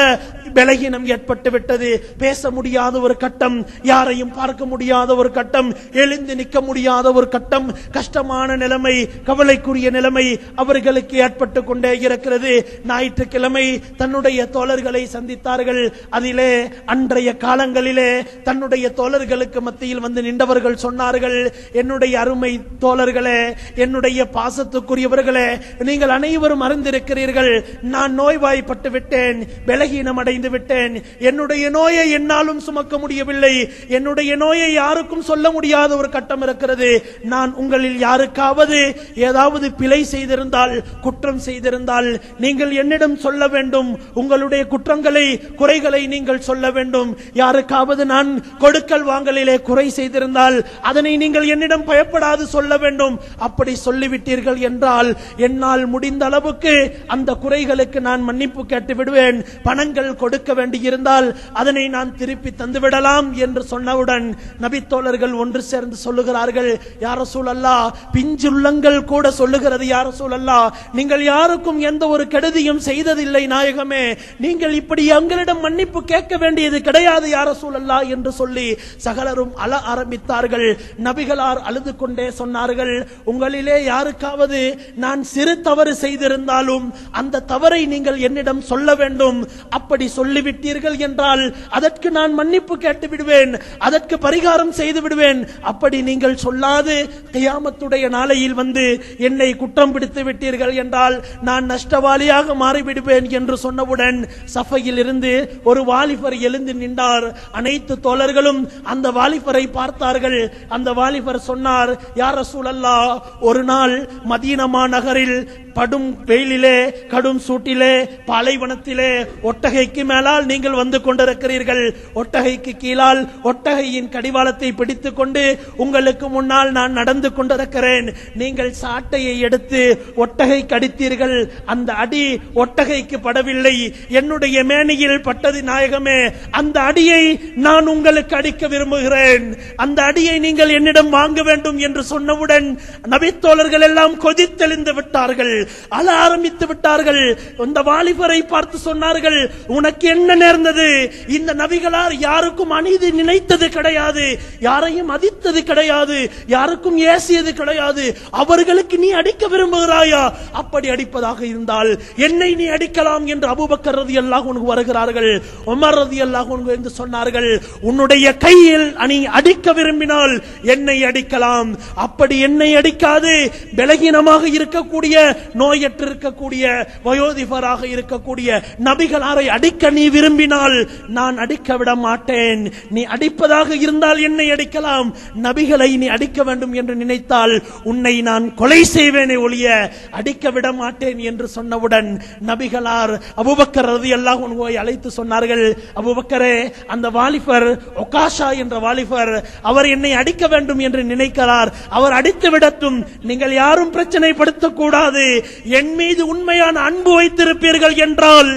பலகீனம் ஏற்பட்டு விட்டது. பேச முடியாத ஒரு கட்டம், யாரையும் பார்க்க முடியாத ஒரு கட்டம், எழுந்து நிற்க முடியாத ஒரு கட்டம், கஷ்டமான நிலைமை, கவலைக்குரிய நிலைமை அவர்களுக்கு ஏற்பட்டு கொண்டே இருக்கிறது. ஞாயிற்றுக்கிழமை தன்னுடைய தோழர்களை சந்தித்தார்கள். அதிலே அன்றைய காலங்களிலே தன்னுடைய தோழர்களுக்கு மத்தியில் வந்து நின்றவர்கள் சொன்னார்கள், என்னுடைய அருமை தோழர்களே, என்னுடைய பாசத்துக்குரியவர்களே, நீங்கள் அனைவரும் அறிந்திருக்கிறீர்கள், நான் நோய்வாய்ப்பட்டு விட்டேன், பலகீனம் அடைந்து விட்டேன். என்னுடைய நோயை என்னாலும் சுமக்க முடியவில்லை. என்னுடைய நோயை யாருக்கும் சொல்ல முடியாத ஒரு கட்டம் இருக்கிறது. நான் உங்களில் யாருக்காவது ஏதாவது பிழை செய்திருந்தால், குற்றம் செய்திருந்தால் நீங்கள் என்னிடம் சொல்ல வேண்டும். உங்களுடைய குற்றங்களை, குறைகளை நீங்கள் சொல்ல வேண்டும். யாருக்காவது நான் கொடுக்கல் வாங்கலிலே குறை செய்திருந்தால் அதனை நீங்கள் என்னிடம் பயப்படாது சொல்ல வேண்டும். அப்படி சொல்லிவிட்டீர்கள் என்றால் என்னால் முடிந்த அளவுக்கு அந்த குறைகளுக்கு நான் மன்னிப்பு கேட்டு விடுவேன். பணங்கள் கொடுக்க வேண்டியிருந்தால் அதனை நான் திருப்பி தந்துவிடலாம் என்று சொன்னவுடன் நபித்தோழர்கள் ஒன்று சேர்ந்து சொல்லுகிறார்கள், யா ரசூலல்லாஹ், பிஞ்சுள்ளங்கள் கூட சொல்லுகிறது, யா ரசூலல்லாஹ், நீங்கள் யாருக்கும் எந்த ஒரு கெடுதியும் செய்ததில்லை நாயகமே, நீங்கள் இப்படி எங்களிடம் மன்னிப்பு கேட்க வேண்டியது கிடையாது யா ரசூலல்லாஹ் என்று சொல்லி சகலரும் அழ ஆரம்பித்தார்கள். நபிகளார் அழுது கொண்டே சொன்னார்கள், உங்களிலே யாருக்காவது நான் சிறு தவறு செய்திருந்தாலும் அந்த தவறை நீங்கள் என்னிடம் சொல்ல வேண்டும். அப்படி சொல்லிவிட்டீர்கள் என்றால் அதற்கு நான் மன்னிப்பு கேட்டு விடுவேன், அதற்கு பரிகாரம் செய்து விடுவேன். அப்படி நீங்கள் சொல்லாது கியாமத்துடைய நாளையில் வந்து என்னை குற்றம் பிடித்து விட்டீர்கள் என்றால் நான் நஷ்டவாளியாக மாறிவிடுவேன் என்று சொன்னவுடன் சஃபையில் இருந்து ஒரு வாலிபர் எழுந்து நின்றார். அனைத்து தோழர்களும் அந்த வாலிபரை பார்த்தார்கள். அந்த வாலிபர் சொன்னார், யா ரசூலல்லாஹ், ஒரு நாள் மதீனா நகரில் படும் வெயிலிலே, கடும் சூட்டிலே, பாலைவனத்திலே ஒட்டகைக்கு மேலால் நீங்கள் வந்து கொண்டிருக்கிறீர்கள். ஒட்டகைக்கு கீழால் ஒட்டகையின் கடிவாளத்தை பிடித்துக் கொண்டு உங்களுக்கு முன்னால் நான் நடந்து கொண்டிருக்கிறேன். நீங்கள் சாட்டையை எடுத்து ஒட்டகை கடித்தீர்கள். அந்த அடி ஒட்டகைக்கு படவில்லை, என்னுடைய மேனியில் பட்டது நாயகமே. அந்த அடியை நான் உங்களுக்கு அடிக்க விரும்புகிறேன். அந்த அடியை நீங்கள் என்னிடம் வாங்க வேண்டும் என்று சொன்னவுடன் நபித்தோழர்கள் எல்லாம் கொதித்தெழுந்து விட்டார்கள், அழ ஆரம்பித்து விட்டார்கள். அந்த வாலிபரை பார்த்து சொன்னார்கள், உனக்கு என்ன நேர்ந்தது? இந்த நபிகளார் யாருக்கும் அநீதி நினைத்தது கிடையாது, யாரையும் மதித்தது கிடையாது, யாருக்கும் ஏசியது கிடையாது. அவர்களுக்கு நீ அடிக்க விரும்புகிறாயா? அப்படி அடிப்பதாக இருந்தால் என்னை நீ அடிக்கலாம் என்று அபூபக்கர் ரலியல்லாஹு அன்ஹு வருகிறார்கள். உமர் ரலியல்லாஹு அன்ஹு என்று சொன்னார்கள், உன்னுடைய கையில் நீ அடிக்க விரும்பினால் என்னை அடிக்கலாம். அப்படி என்னை அடிக்காது, பலகீனமாக இருக்கக்கூடிய, நோயற்று இருக்கக்கூடிய, வயோதிபராக இருக்கக்கூடிய நபிகளாரை அடிக்க நீ விரும்பினால் நான் அடிக்க விட மாட்டேன். நீ அடிப்பதாக இருந்தால் என்னை அடிக்கலாம். நபிகளை நீ அடிக்க வேண்டும் என்று நினைத்தால் உன்னை நான் கொலை செய்வேனே ஒழிய அடிக்க விட மாட்டேன் என்று சொன்னவுடன் நபிகளார் அபூபக்கர் ரலியல்லாஹு அன்ஹுவை அழைத்து சொன்னார்கள், அபூபக்கரே, அந்த வாலிபர் ஒகாஷா என்ற வாலிபர், அவர் என்னை அடிக்க வேண்டும் என்று நினைக்கிறார், அவர் அடித்து விடட்டும், நீங்கள் யாரும் பிரச்சனைப்படுத்தக் கூடாது. என் மீது உண்மையான அன்பு வைத்திருப்பீர்கள் என்றால்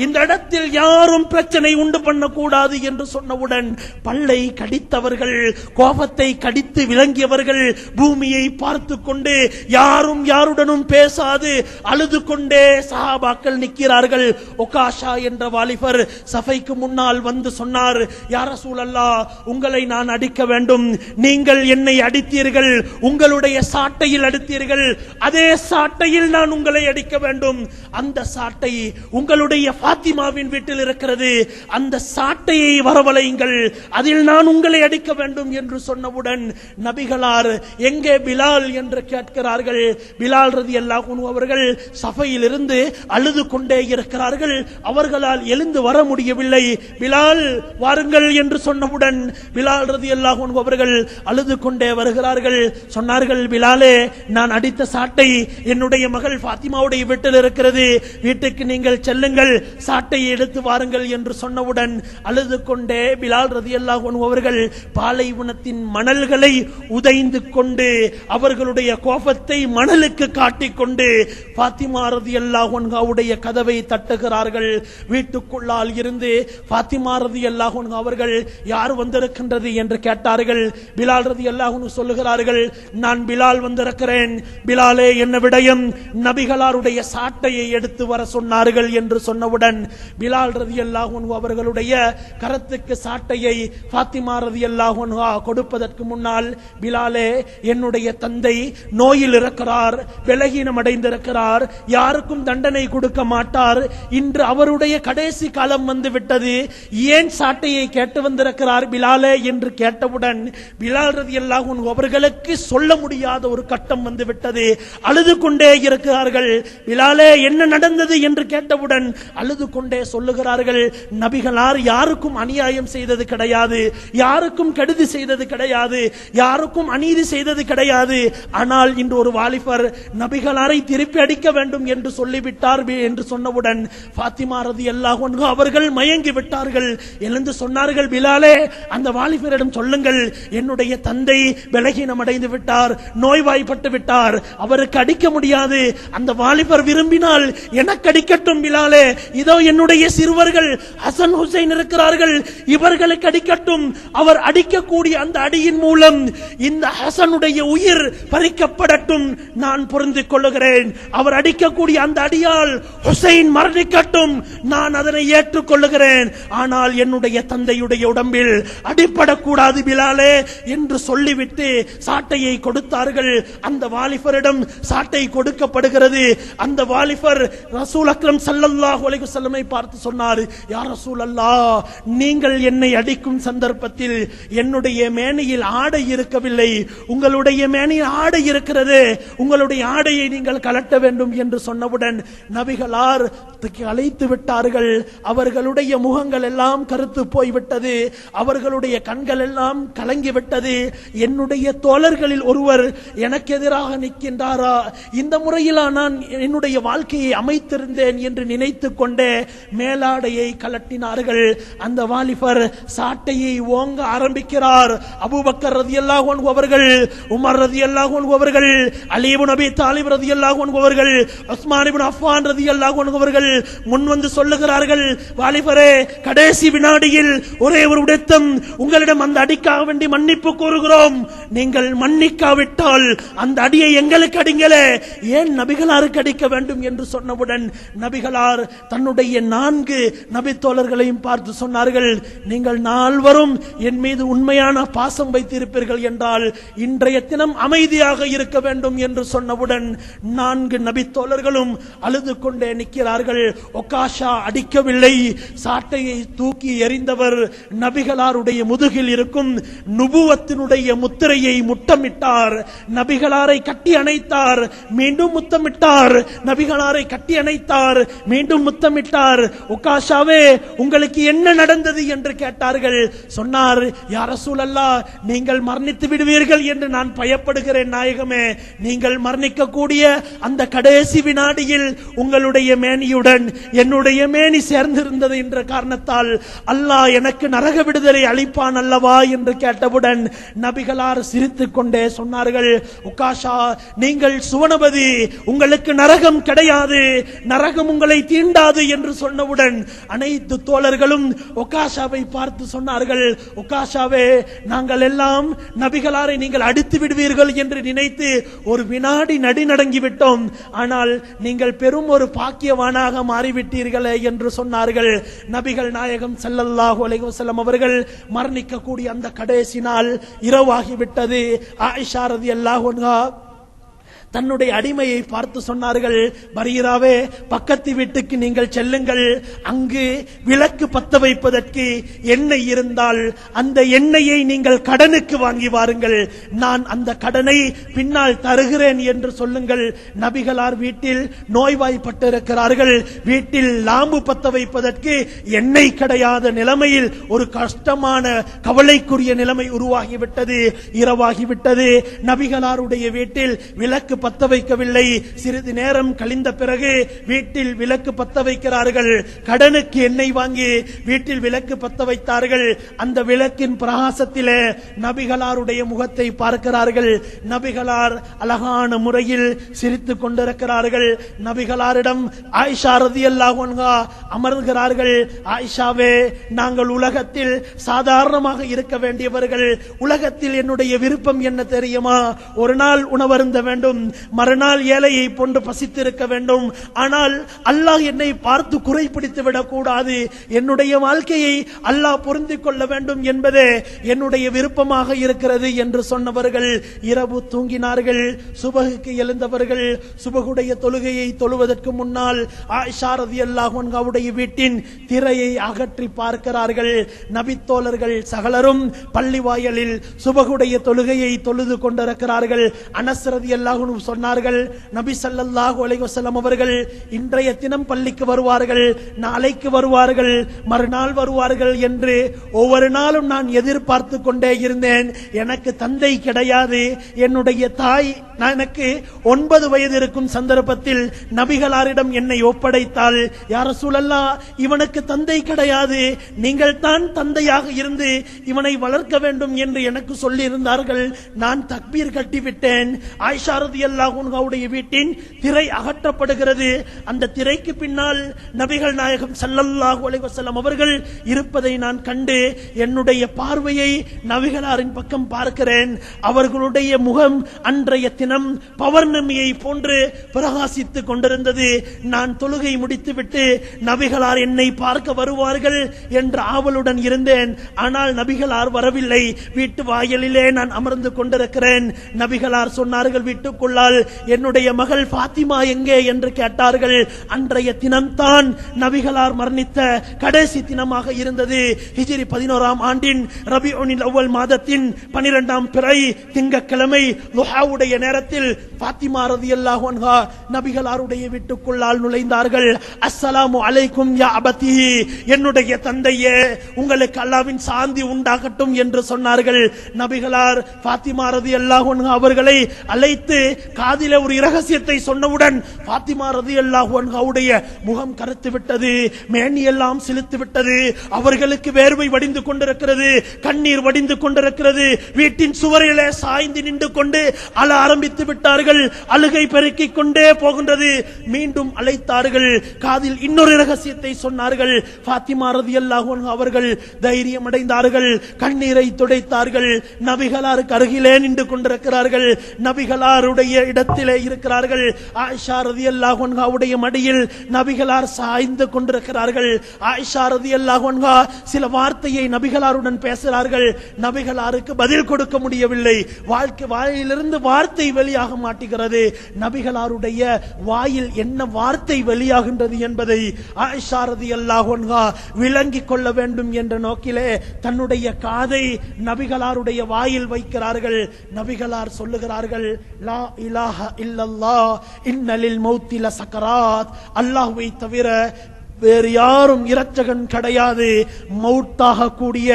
இந்த இடத்தில் யாரும் பிரச்சனை உண்டு பண்ணக்கூடாது என்று சொன்னவுடன் பல்லை கடித்தவர்கள், கோபத்தை கடித்து விளங்கியவர்கள் பூமியை பார்த்து கொண்டு யாரும் யாருடனும் பேசாது அழுது கொண்டே சஹாபாக்கள் நிற்கிறார்கள். ஒகாஷா என்ற வாலிபர் சஃபைக்கு முன்னால் வந்து சொன்னார், யா ரசூலல்லாஹ், உங்களை நான் அடிக்க வேண்டும். நீங்கள் என்னை அடித்தீர்கள், உங்களுடைய சாட்டையில் அடித்தீர்கள், அதே சாட்டையில் நான் உங்களை அடிக்க வேண்டும். அந்த சாட்டை உங்களுடைய பாத்திமாவின் வீட்டில் இருக்கிறது. அந்த சாட்டையை வரவழையுங்கள், அதில் நான் உங்களை அடிக்க வேண்டும் என்று சொன்னவுடன் நபிகளார் எங்கே பிலால் என்று கேட்கிறார்கள். பிலால் ரலியல்லாஹு அன்ஹு அவர்கள் சஃபையில் இருந்து அழுது கொண்டே இருக்கிறார்கள். அவர்களால் எழுந்து வர முடியவில்லை. பிலால் வாருங்கள் என்று சொன்னவுடன் பிலால் ரலியல்லாஹு அன்ஹு அவர்கள் அழுது கொண்டே வருகிறார்கள். சொன்னார்கள், பிலாலே, நான் அடித்த சாட்டை என்னுடைய மகள் பாத்திமாவுடைய வீட்டில் இருக்கிறது, வீட்டுக்கு நீங்கள் செல்லுங்கள், சாட்டையை எடுத்து வாருங்கள் என்று சொன்னவுடன் அழுது கொண்டே பிலால் ரலியல்லாஹு அன்ஹு அவர்கள் பாலைவனத்தின் மணல்களை உதைந்து கொண்டு அவர்களுடைய கோபத்தை மணலுக்கு காட்டிக்கொண்டு பாத்திமா ரலியல்லாஹு அன்ஹாவுடைய கதவை தட்டுகிறார்கள். வீட்டுக்குள்ளால் இருந்து பாத்திமா ரலியல்லாஹு அன்ஹா அவர்கள் யார் வந்திருக்கின்றது என்று கேட்டார்கள். பிலால் ரலியல்லாஹு அன்ஹு சொல்லுகிறார்கள், நான் பிலால் வந்திருக்கிறேன். பிலாலே, என்ன விடயம்? நபிகளாருடைய சாட்டையை எடுத்து வர சொன்னார்கள் என்று சொன்னவுடன் பிலால் ரலியல்லாஹு அன்ஹு அவர்களுடைய கரத்துக்கு சாட்டையை பாத்திமா ரலியல்லாஹு அன்ஹா கொடுப்பதற்கு முன்னால், பிலாலே, என்னுடைய தந்தை நோயில் இருக்கிறார், பலகீனம் அடைந்திருக்கிறார், யாருக்கும் தண்டனை கொடுக்க மாட்டார், இன்று அவருடைய கடைசி காலம் வந்து விட்டது, ஏன் சாட்டையை கேட்டு வந்திருக்கிறார் பிலாலே என்று கேட்டவுடன் பிலால் ரலியல்லாஹு அன்ஹு அவர்களுக்கு சொல்ல முடியாத ஒரு கட்டம் வந்து விட்டது. அழுது கொண்டே இருக்கிறார்கள். பிலாலே, என்ன நடந்தது என்று கேட்டவுடன் அழுது கொண்டே சொல்லுகிறார்கள், நபிகளார் யாருக்கும் அநியாயம் செய்தது கிடையாது, யாருக்கும் கெடுதி செய்தது கிடையாது, யாருக்கும் அநீதி செய்தது கிடையாது. ஆனால் இன்று ஒரு வாலிபர் நபிகளாரை திருப்பி அடிக்க வேண்டும் என்று சொல்லிவிட்டார் என்று சொன்னவுடன் பாத்திமா ரலியல்லாஹு அன்ஹா அவர்கள் மயங்கி விட்டார்கள். எழுந்து சொன்னார்கள், பிலாலே, அந்த வாலிபரிடம் சொல்லுங்கள், என்னுடைய தந்தை பலகீனம் அடைந்து விட்டார், நோய்வாய்ப்பட்டு விட்டார், அவருக்கு அடிக்க முடியாது, அந்த வாலிபர் விரும்பினால் எனக்கு அடிக்கட்டும் பிலாலே, இதோ என்னுடைய சிறுவர்கள் ஹசன் ஹுசைன் இருக்கிறார்கள், இவர்களுக்கு அடிக்கட்டும், அவர் அடிக்கக்கூடிய அந்த அடியின் மூலம் இந்த ஹசனுடைய உயிர் பறிக்கப்படட்டும், நான் பொருந்திக் கொள்ளுகிறேன், அவர் அடிக்கக்கூடிய அந்த அடியால் ஹுசைன் மரணிக்கட்டும், நான் அதனை ஏற்றுக்கொள்ளுகிறேன், ஆனால் என்னுடைய தந்தையுடைய உடம்பில் அடிப்படக்கூடாது பிலாலே என்று சொல்லிவிட்டு சாட்டையை கொடுத்தார்கள். அந்த வாலிபரிடம் சாட்டை கொடுக்கப்படுகிறது. அந்த வாலிபர் ரசூல் அக்ரம் ஸல்லல்லாஹு அலைஹி வஸல்லம் பார்த்து சொன்னார், யா ரசூலல்லாஹ், நீங்கள் என்னை அடிக்கும் சந்தர்ப்பத்தில் என்னுடைய மேனியில் ஆடை இருக்கவில்லை, உங்களுடைய மேனியில் ஆடை இருக்கிறது, உங்களுடைய ஆடையை நீங்கள் கலட்ட வேண்டும் என்று சொன்னவுடன் நபிகளார் அழைத்து விட்டார்கள். அவர்களுடைய முகங்கள் எல்லாம் கருத்து போய்விட்டது, அவர்களுடைய கண்கள் எல்லாம் கலங்கிவிட்டது. என்னுடைய தோழர்களில் ஒருவர் எனக்கு எதிராக நிற்கின்றாரா, இந்த முறையில் நான் என்னுடைய வாழ்க்கையை அமைத்திருந்தேன் என்று நினைத்துக் கொண்டே மேலாடையை கலட்டினார்கள். அந்த வாலிபர் சாட்டையை ஓங்க ஆரம்பிக்கிறார். அபூபக்கர் ரலியல்லாஹு அன்ஹு அவர்கள், உமர் ரலியல்லாஹு அன்ஹு அவர்கள், அலி இப்னு அபீ தாலிப் ரலியல்லாஹு அன்ஹு அவர்கள், உஸ்மான் இப்னு அஃபான் ரலியல்லாஹு அன்ஹு அவர்கள் முன் வந்து சொல்லுகிறார்கள், வாலிபரே, கடைசி வினாடியில் ஒரே ஒரு விடத்தம் உங்களிடம் அந்த அடிக்காக வேண்டி மன்னிப்பு கோருகிறோம், நீங்கள் மன்னிக்காவிட்டால் அந்த அடியை எங்களுக்கு அடிங்களே, ஏன் நபிகளாருக்கு அடிக்க வேண்டும் என்று சொன்னவுடன் நபிகளார் தன்னுடைய 4 நபி தோழர்களையும் பார்த்து சொன்னார்கள், நீங்கள் நால்வரும் என் மீது உண்மையான பாசம் வைத்திருப்பீர்கள் என்றால் இன்றைய தினம் அமைதியாக இருக்க வேண்டும் என்று சொன்னவுடன் 4 நபி தோழர்களும் அழுது கொண்டே நிற்கிறார்கள். ஒகாஷா அடிக்கவில்லை, சாட்டையை தூக்கி எறிந்தவர் நபிகளாருடைய முதுகில் இருக்கும் நுபுவத்தினுடைய முத்திரையை முத்தமிட்டார். நபிகளாரை கட்டி அணைத்தார், மீண்டும் முத்தமிட்டார், நபிகளாரை கட்டி அணைத்தார், மீண்டும் முத்தமிட்டார். உகாஷாவே, உங்களுக்கு என்ன நடந்தது என்று கேட்டார்கள். சொன்னார், யா ரசூலல்லாஹ், நீங்கள் மரணித்து விடுவீர்கள் என்று நான் பயப்படுகிறேன் நாயகமே, நீங்கள் மரணிக்கக்கூடிய அந்த கடைசி வினாடியில் உங்களுடைய மேனியுடன் என்னுடைய மேனி சேர்ந்திருந்தது என்ற காரணத்தால் அல்லாஹ் எனக்கு நரக விடுதலை அளிப்பான் அல்லவா என்று கேட்டவுடன் நபிகளார் சிரித்துக் கொண்டே சொன்னார்கள், உகாஷா, நீங்கள் சுவனபதி, உங்களுக்கு நரகம் கிடையாது, நரகம் உங்களை தீண்டாது என்று சொன்னவுடன் அனைத்து தோழர்களும் உகாஷாவை பார்த்து சொன்னார்கள், உகாஷாவே, நாங்கள் எல்லாம் நபிகளாரை நீங்கள் அடித்து விடுவீர்கள் என்று நினைத்து ஒரு வினாடி நடுநடுங்கி விட்டோம், ஆனால் நீங்கள் பெரும் ஒரு பாக்கியவானாக மாறிவிட்டீர்களே என்று சொன்னார்கள். நபிகள் நாயகம் ஸல்லல்லாஹு அலைஹி வஸல்லம் அவர்கள் மரணிக்கக்கூடிய அந்த கடைசி நாள் இரவாகிவிட்டது. ஆயிஷா ரலியல்லாஹு அன்ஹா தன்னுடைய அடிமையை பார்த்து சொன்னார்கள், பரீராவே, பக்கத்து வீட்டுக்கு நீங்கள் செல்லுங்கள், அங்கு விளக்கு பத்த வைப்பதற்கு எண்ணெய் இருந்தால் அந்த எண்ணெயை நீங்கள் கடனுக்கு வாங்கி வாருங்கள், நான் அந்த கடனை பின்னால் தருகிறேன் என்று சொல்லுங்கள். நபிகளார் வீட்டில் நோய்வாய்ப்பட்டிருக்கிறார்கள், வீட்டில் லாம்பு பத்த வைப்பதற்கு எண்ணெய் கிடையாத நிலைமையில் ஒரு கஷ்டமான கவலைக்குரிய நிலைமை உருவாகிவிட்டது, இரவாகிவிட்டது. நபிகளாருடைய வீட்டில் விளக்கு பத்த வைக்கவில்லை. சிறிது நேரம் கழிந்த பிறகு வீட்டில் விளக்கு பத்த வைக்கிறார்கள். கடனுக்கு எண்ணெய் வாங்கி வீட்டில் விளக்கு பத்த வைத்தார்கள். அந்த விளக்கின் பிரகாசத்திலே நபிகளாருடைய முகத்தை பார்க்கிறார்கள். நபிகளார் அழகான முறையில் சிரித்துக் கொண்டிருக்கிறார்கள். நபிகளாரிடம் ஆயிஷா ரலியல்லாஹு அன்ஹா அமர்கிறார்கள். ஆயிஷாவே, நாங்கள் உலகத்தில் சாதாரணமாக இருக்க வேண்டியவர்கள். உலகத்தில் என்னுடைய விருப்பம் என்ன தெரியுமா? ஒரு நாள் உணவருந்த வேண்டும், மறுநாள் ஏழையை போன்று பசித்திருக்க வேண்டும். ஆனால் அல்லாஹ் என்னை பார்த்து குறைபிடித்து விடக்கூடாது, என்னுடைய வாழ்க்கையை அல்லாஹ் பொருந்திக் கொள்ள வேண்டும் என்பதே என்னுடைய விருப்பமாக இருக்கிறது என்று சொன்னவர்கள் இரவு தூங்கினார்கள். சுபகுக்கு எழுந்தவர்கள் சுபகுடைய தொழுகையை தொழுவதற்கு முன்னால் ஆயிஷா ரலியல்லாஹு அன்ஹாவுடைய வீட்டின் திரையை அகற்றி பார்க்கிறார்கள். நபித்தோழர்கள் சகலரும் பள்ளி வாயலில் சுபகுடைய தொழுகையை தொழுது கொண்டிருக்கிறார்கள். அனஸ் ரலியல்லாஹு அன்ஹு சொன்னார்கள், நபி ஸல்லல்லாஹு அலைஹி வஸல்லம் அவர்கள் இன்றைய தினம் பள்ளிக்கு வருவார்கள், நாளைக்கு வருவார்கள், மறுநாள் வருவார்கள் என்று ஒவ்வொரு நாளும் நான் எதிர்பார்த்து கொண்டே இருந்தேன். எனக்கு தந்தை கிடையாது. என்னுடைய தாய் எனக்கு 9 வயது இருக்கும் சந்தர்ப்பத்தில் நபிகளாரிடம் என்னை ஒப்படைத்தால், யா ரசூலல்லாஹ், இவனுக்கு தந்தை கிடையாது, நீங்கள் தான் தந்தையாக இருந்து இவனை வளர்க்க வேண்டும் என்று எனக்கு சொல்லி இருந்தார்கள். நான் தக்பீர் கட்டிவிட்டேன். ஆயிஷா ரலியல்லாஹு அன்ஹாவுடைய வீட்டின் திரை அகற்றப்படுகிறது. அந்த திரைக்கு பின்னால் நபிகள் நாயகம் ஸல்லல்லாஹு அலைஹி வஸல்லம் அவர்கள் இருப்பதை நான் கண்டு என்னுடைய பார்வையை நபிகளாரின் பக்கம் பார்க்கிறேன். அவர்களுடைய முகம் அன்றைய தினம் பௌர்ணமியை போன்று பிரகாசித்துக் கொண்டிருந்தது. நான் தொழுகை முடித்துவிட்டு நபிகளார் என்னை பார்க்க வருவார்கள் என்ற ஆவலுடன் இருந்தேன். ஆனால் நபிகளார் வரவில்லை. வீட்டு வாயிலிலே நான் அமர்ந்து கொண்டிருக்கிறேன். நபிகளார் சொன்னார்கள், வீட்டுக்குள்ளால் என்னுடைய மகள் பாத்திமா எங்கே என்று கேட்டார்கள். அன்றைய தினம்தான் நபிகளார் மரணித்த கடைசி தினமாக இருந்தது. ஹிஜ்ரி 11ஆம் ஆண்டின் ரபிஉல் அவ்வல் மாதத்தின் 12ஆம் பிறை திங்கட்கிழமை லுஹாவுடைய நேரத்தில் பாத்திமா ரலியல்லாஹு அன்ஹா நபிகளாருடைய வீட்டுக்குள்ளால் நுழைந்தார்கள். அஸ்ஸலாமு அலைக்கும் யா அபதி, என்னுடைய தந்தையே, உங்களுக்கு அல்லாஹ்வின் சாந்தி உண்டாகட்டும் என்று சொன்னார்கள். நபிகளார் பாத்திமா ரலியல்லாஹு அன்ஹா அவர்களை அழைத்து காதிலே ஒரு இரகசியத்தை சொன்னவுடன் பாத்திமா ரலியல்லாஹு அன்ஹாவுடைய முகம் கருத்து விட்டது, மேனி எல்லாம் சிலுத்து விட்டது. அவர்களுக்கு வேர்வை வடிந்து கொண்டிருக்கிறது, கண்ணீர் வடிந்து கொண்டிருக்கிறது. வீட்டின் சுவரிலே சாய்ந்து நின்று கொண்டு அழ ஆரம்பித்து விட்டார்கள். அழுகை பெருக்கிக் கொண்டே போகின்றது. மீண்டும் அழைத்தார்கள். காதில் இன்னொரு இரகசியத்தை சொன்னார்கள். பாத்திமா ரலியல்லாஹு அன்ஹா அவர்கள் தைரியம் அடைந்தார்கள், கண்ணீரை துடைத்தார்கள். நபிகளாருக்கு அருகிலே நின்று கொண்டிருக்கிறார்கள். நபிகளாருடைய இடத்திலே இருக்கிறார்கள். ஆயிஷா ரலியல்லாஹு அன்ஹாவுடைய மடியில் நபிகளார் சாய்ந்து கொண்டிருக்கிறார்கள். ஆயிஷா ரலியல்லாஹு அன்ஹா சில வார்த்தையை நபிகளாருடன் பேசுகிறார்கள். நபிகளாருக்கு பதில் கொடுக்க முடியவில்லை. வாயிலிருந்து வார்த்தை வெளியாக மாட்டுகிறது. நபிகளாருடைய வாயில் என்ன வார்த்தை வெளியாகின்றது என்பதை ஆயிஷா ரலியல்லாஹு அன்ஹா விளங்கிக் கொள்ள வேண்டும் என்ற நோக்கிலே தன்னுடைய காதை நபிகளாருடைய வாயில் வைக்கிறார்கள். நபிகளார் சொல்லுகிறார்கள், லா இலாஹ இல்லல்லாஹ் இன்னலில் மௌத்தி லசக்கராத், அல்லாஹ்வை தவிர வேறு யாரும் இரட்சகன் கிடையாது. மௌத்தாக கூடிய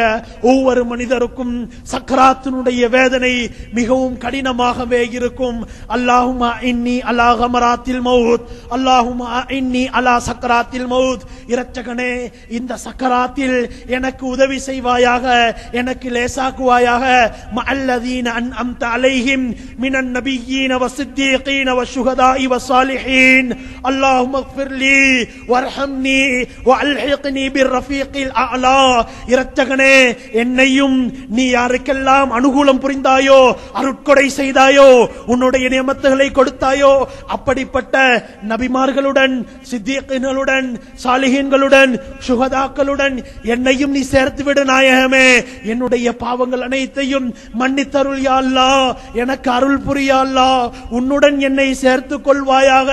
ஒவ்வொரு மனிதருக்கும் சக்கராத்தினுடைய வேதனை மிகவும் கடினமாகவே இருக்கும். அல்லாஹும்ம இன்னி அலா கமராத்தில் மௌத், அல்லாஹும்ம இன்னி அலா சக்கராத்தில் மௌத். இரட்சகனே, இந்த சக்கராத்தில் எனக்கு உதவி செய்வாயாக, எனக்கு லேசாக்குவாயாக. மஅல்லதீன அன்அம்த அலைஹிம் மினன் நபிய்யீன வஸ்ஸித்தீகீன வஷ்ஷுஹதாஇ வஸ்ஸாலிஹீன். அல்லாஹும்ம இக்ஃபிர்லி வர்ஹம்னி வஅல்ஹிக்னி பிர்ரஃபீகில் அஅலா. இரட்சகனே, என்னையும் நீ யாருக்கெல்லாம் அனுகூலம் புரிந்தாயோ, அருட்கொடை செய்தாயோ, உன்னுடைய நியமத்துகளை கொடுத்தாயோ, அப்படிப்பட்ட நபிமார்களுடன், சித்தீகீன்களுடன், சாலிஹீன்களுடன், சுஹதாக்களுடன் என்னையும் நீ சேர்த்து விடு நாயகமே. என்னுடைய பாவங்கள் அனைத்தையும் மன்னித்தருள் யா அல்லாஹ். எனக்கு அருள் புரிய அல்லாஹ். உன்னுடன் என்னை சேர்த்துக் கொள்வாயாக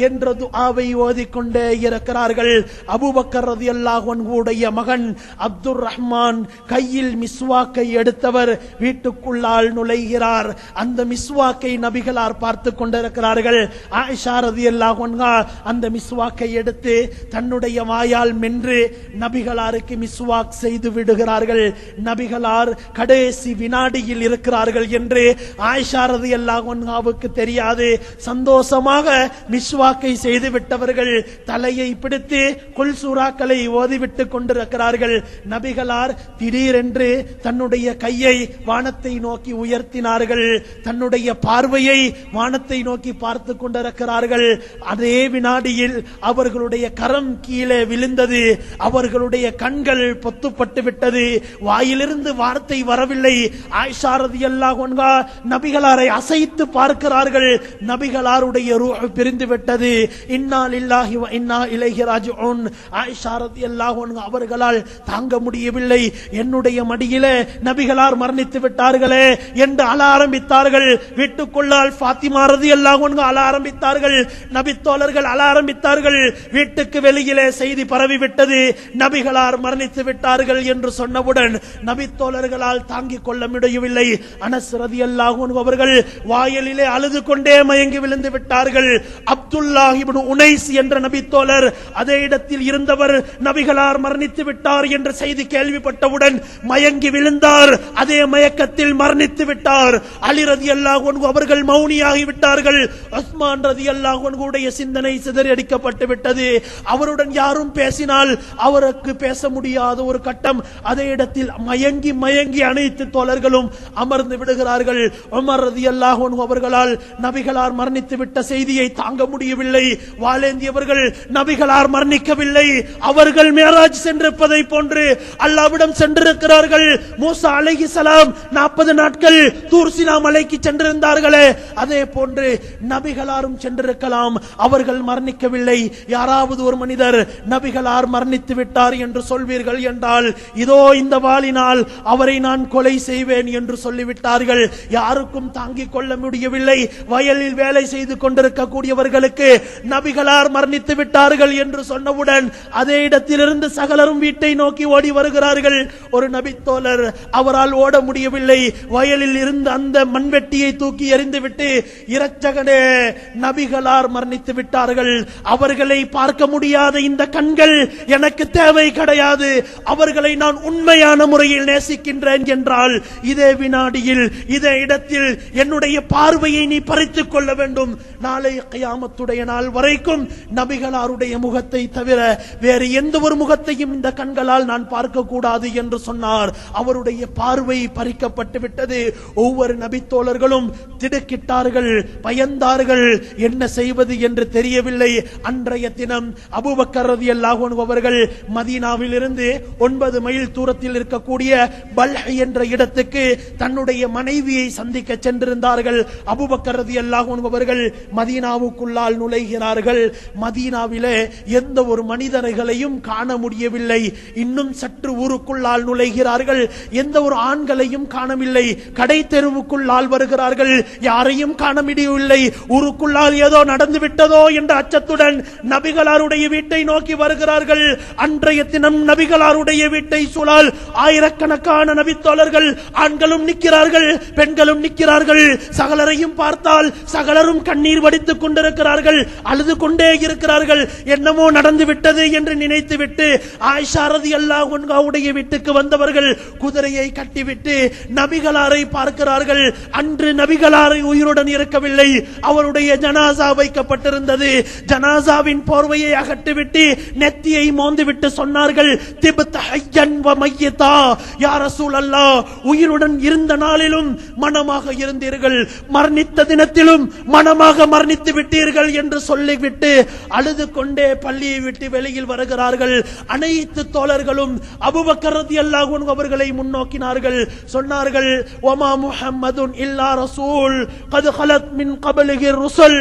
என்ற துஆவை ஓதிக்கொண்டே இருக்கிறார்கள். அபூபக்கர் ரலியல்லாஹு அன்ஹுடைய மகன் அப்துர் ரஹ்மான் கையில் மிஸ்வாக்கை எடுத்தவர் வீட்டுக்குள்ளால் நுழைகிறார். அந்த மிஸ்வாக்கை நபிகளார் பார்த்து கொண்டிருக்கிறார்கள். ஆயிஷா ரலியல்லாஹு அன்ஹா அந்த மிஸ்வாக்கை எடுத்து தன்னுடைய வாயால் மென்று நபிகளாருக்கு மிஸ்வாக் செய்து விடுகிறார்கள். நபிகளார் கடைசி வினாடியில் இருக்கிறார்கள் என்று ஆயிஷா ரலியல்லாஹு அன்ஹாவுக்கு தெரியாது. சந்தோஷமாக மிஸ்வாக்கை செய்து விட்டவர்கள் தலையை பிடித்து குல் சூராக்களை ஓதிவிட்டு கொண்டிருக்கிறார்கள். நபிகளார் திடீரென்று தன்னுடைய கையை வானத்தை நோக்கி உயர்த்தினார்கள். தன்னுடைய பார்வையை வானத்தை நோக்கி பார்த்து கொண்டிருக்கிறார்கள். அதே வினாடியில் அவர்களுடைய கரம் கீழே விழுந்தது. அவர்களுடைய கண்கள் பொத்துப்பட்டு விட்டது. வாயிலிருந்து வார்த்தை வரவில்லை. ஆயிஷா ரலியல்லாஹு அன்ஹா நபிகளாரை அசைத்து பார்க்கிறார்கள். நபிகளாருடைய ரூஹ் பிரிந்து விட்டது. இன்னா லில்லாஹி வ இன்னா இலைஹி ராஜிஊன். ஆயிஷா ரலியல்லாஹு அன்ஹா அவர்களால் தாங்க முடியவில்லை. என்னுடைய மடியிலே நபிகளார் மரணித்து விட்டார்களே என்று அழ ஆரம்பித்தார்கள். வீட்டுக்குள்ளால் ஃபாத்திமா ரலியல்லாஹு அன்ஹா அழ ஆரம்பித்தார்கள். நபி தோழர்கள் அழ ஆரம்பித்தார்கள். வீட்டுக்கு வெளியிலே செய்தி பரவிவிட்டது, நபிகளார் மரணித்து விட்டார்கள் என்று சொன்னவுடன் நபி தோழர்களால் தாங்கிக் கொள்ள முடியவில்லை. அனஸ் ரலியல்லாஹு அன்ஹு அவர்கள் வாயிலிலே அழுது கொண்டே மயங்கி விழுந்து விட்டார்கள். அப்துல்லாஹ் இப்னு உனைஸ் என்ற நபி தோழர் அதே இடத்தில் இருந்தவர் நபிகளார் மரணித்து விட்டார் என்ற செய்தி கேள்விப்பட்டவுடன் மயங்கி விழுந்தார். அதே மயக்கத்தில் மரணித்து விட்டார். அலி ரலியல்லாஹு அன்ஹு அவர்கள் மௌனியாகி விட்டார்கள். உஸ்மான் ரலியல்லாஹு அன்ஹு உடைய சிந்தனை சிதறடிக்கப்பட்டு விட்டது. அவருடன் யாரும் பேசினால் அவருக்கு பேச முடியாத ஒரு கட்டம். அதே இடத்தில் மயங்கி மயங்கி அனைத்து தோழர்களும் அமர்ந்து விடுகிறார்கள். உமர் ரலியல்லாஹு அன்ஹு அவர்களால் நபிகளார் மரணித்து விட்ட செய்தியை தாங்க முடியவில்லை. வாளேந்தியவர்கள் நபிகளார் மரணிக்கவில்லை, அவர்கள் மேராஜ் சென்றிருப்பதை போன்று அல்லாஹ்விடம் சென்றிருக்கிறார்கள். மூசா அலைஹிஸ்ஸலாம் 40 நாட்கள் தூர் சீனா மலைக்கு சென்றிருந்தார்களே, அதே போன்று நபிகளாரும் சென்றிருக்கலாம். அவர்கள் மரணிக்கவில்லை. யாராவது ஒரு மனிதர் நபிகளார் மரணித்து விட்டார் என்று சொல்வீர்கள் என்றால், இதோ இந்த வாளினால் அவரை நான் கொலை செய்வேன் என்று சொல்லிவிட்டார்கள். யாருக்கும் தாங்கிக் கொள்ள முடியவில்லை. வயலில் வேலை செய்து கொண்டிருக்கக்கூடியவர்களுக்கு நபிகளார் மரணித்து விட்டார்கள் என்று சொன்னவுடன் அதே இடத்திலிருந்து சகலரும் வீட்டை நோக்கி ஓடி வருகிறார்கள். ஒரு நபி தோழர் அவரால் ஓட முடியவில்லை. வயலில் இருந்து அந்த மண்வெட்டியை தூக்கி எறிந்துவிட்டு, இரட்சகனே, நபிகளார் மரணித்து விட்டார்கள், அவர்களை பார்க்க முடியாத இந்த கண்கள் எனக்கு தேவை கிடையாது, அவர்களை நான் உண்மையான முறையில் நேசிக்கின்றேன் என்றால் இதே வினாடியில் இதே இடத்தில் என்னுடைய பார்வையை நீ பறித்துக் கொள்ள வேண்டும். நாளை கியாமத்துடைய நாள் வரைக்கும் நபிகளாருடைய முகத்தை தவிர வேறு எந்த ஒரு முகத்தையும் இந்த கண்களால் நான் பார்க்க கூடாது என்று சொன்னார். அவருடைய பார்வை பறிக்கப்பட்டு விட்டது. ஒவ்வொரு நபித்தோழர்களும் திடுக்கிட்டார்கள், பயந்தார்கள், என்ன செய்வது என்று தெரியவில்லை. அன்றைய தினம் அபூபக்கர் ரலியல்லாஹு அன்ஹு அவர்கள் மதீனாவில் இருந்து 9 மைல் தூரத்தில் இருக்கக்கூடிய பல்ஹ் என்ற இடத்துக்கு தன்னுடைய மனைவியை சந்திக்க சென்றிருந்தார்கள். அபூபக்கர் ரலியல்லாஹு அன்ஹு அவர்கள் மதீனாவுக்குள்ளால் நுழைகிறார்கள். மதீனாவிலே எந்த ஒரு மனிதர்களையும் காண முடியவில்லை. இன்னும் சற்று ஊருக்குள்ளால் நுழைகிறார்கள். எந்த ஒரு ஆண்களையும் காணவில்லை. கடை தெருவுக்குள்ளால் வருகிறார்கள். யாரையும் காண முடியவில்லை. ஊருக்குள்ளால் ஏதோ நடந்து விட்டதோ என்ற அச்சத்துடன் நபிகளாருடைய வீட்டை நோக்கி வருகிறார்கள். அன்றைய தினம் நபிகளாருடைய வீட்டை சூழல் ஆயிரக்கணக்கான நபித்தோழர்கள், ஆண்களும் நிற்கிறார்கள், பெண்களும் நிற்கிறார்கள். சகலரையும் பார்த்தால் சகலரும் கண்ணீர் வடித்துக் கொண்டிருக்கிறார்கள், அழுது கொண்டே இருக்கிறார்கள். என்னமோ நடந்து விட்டது என்று நினைத்துவிட்டு ஆயிஷா ரலியல்லாஹு அன்ஹாவுடைய வீட்டுக்கு வந்தவர்கள் குதிரையை கட்டிவிட்டு நபிகளாரை பார்க்கிறார்கள். அன்று நபிகளாரை உயிருடன் இருக்கவில்லை, அவருடைய ஜனாசா வைக்கப்பட்டிருந்தது. ஜனாசாவின் போர்வையை அகற்றிவிட்டு நெத்தியை மோந்துவிட்டு சொன்னார்கள், திப்த ஹய்யன் வ மையதா, யா ரசூலல்லாஹ், உயிருடன் இருந்த நாளிலும் மனமாக இருந்தீர்கள், மரணித்த தினத்திலும் மனமாக மரணித்து விட்டீர்கள் என்று சொல்லிவிட்டு அழுது கொண்டே பள்ளியை விட்டு வெளியில் வருகிறார்கள். அனைத்து தோழர்களும் அபூபக்கர் ரலியல்லாஹு அன்ஹு அவர்களை முன்னோக்கினார்கள். சொன்னார்கள், வமா முஹம்மதுன் இல்லா ரசூல் قد خلت من قبله الرسل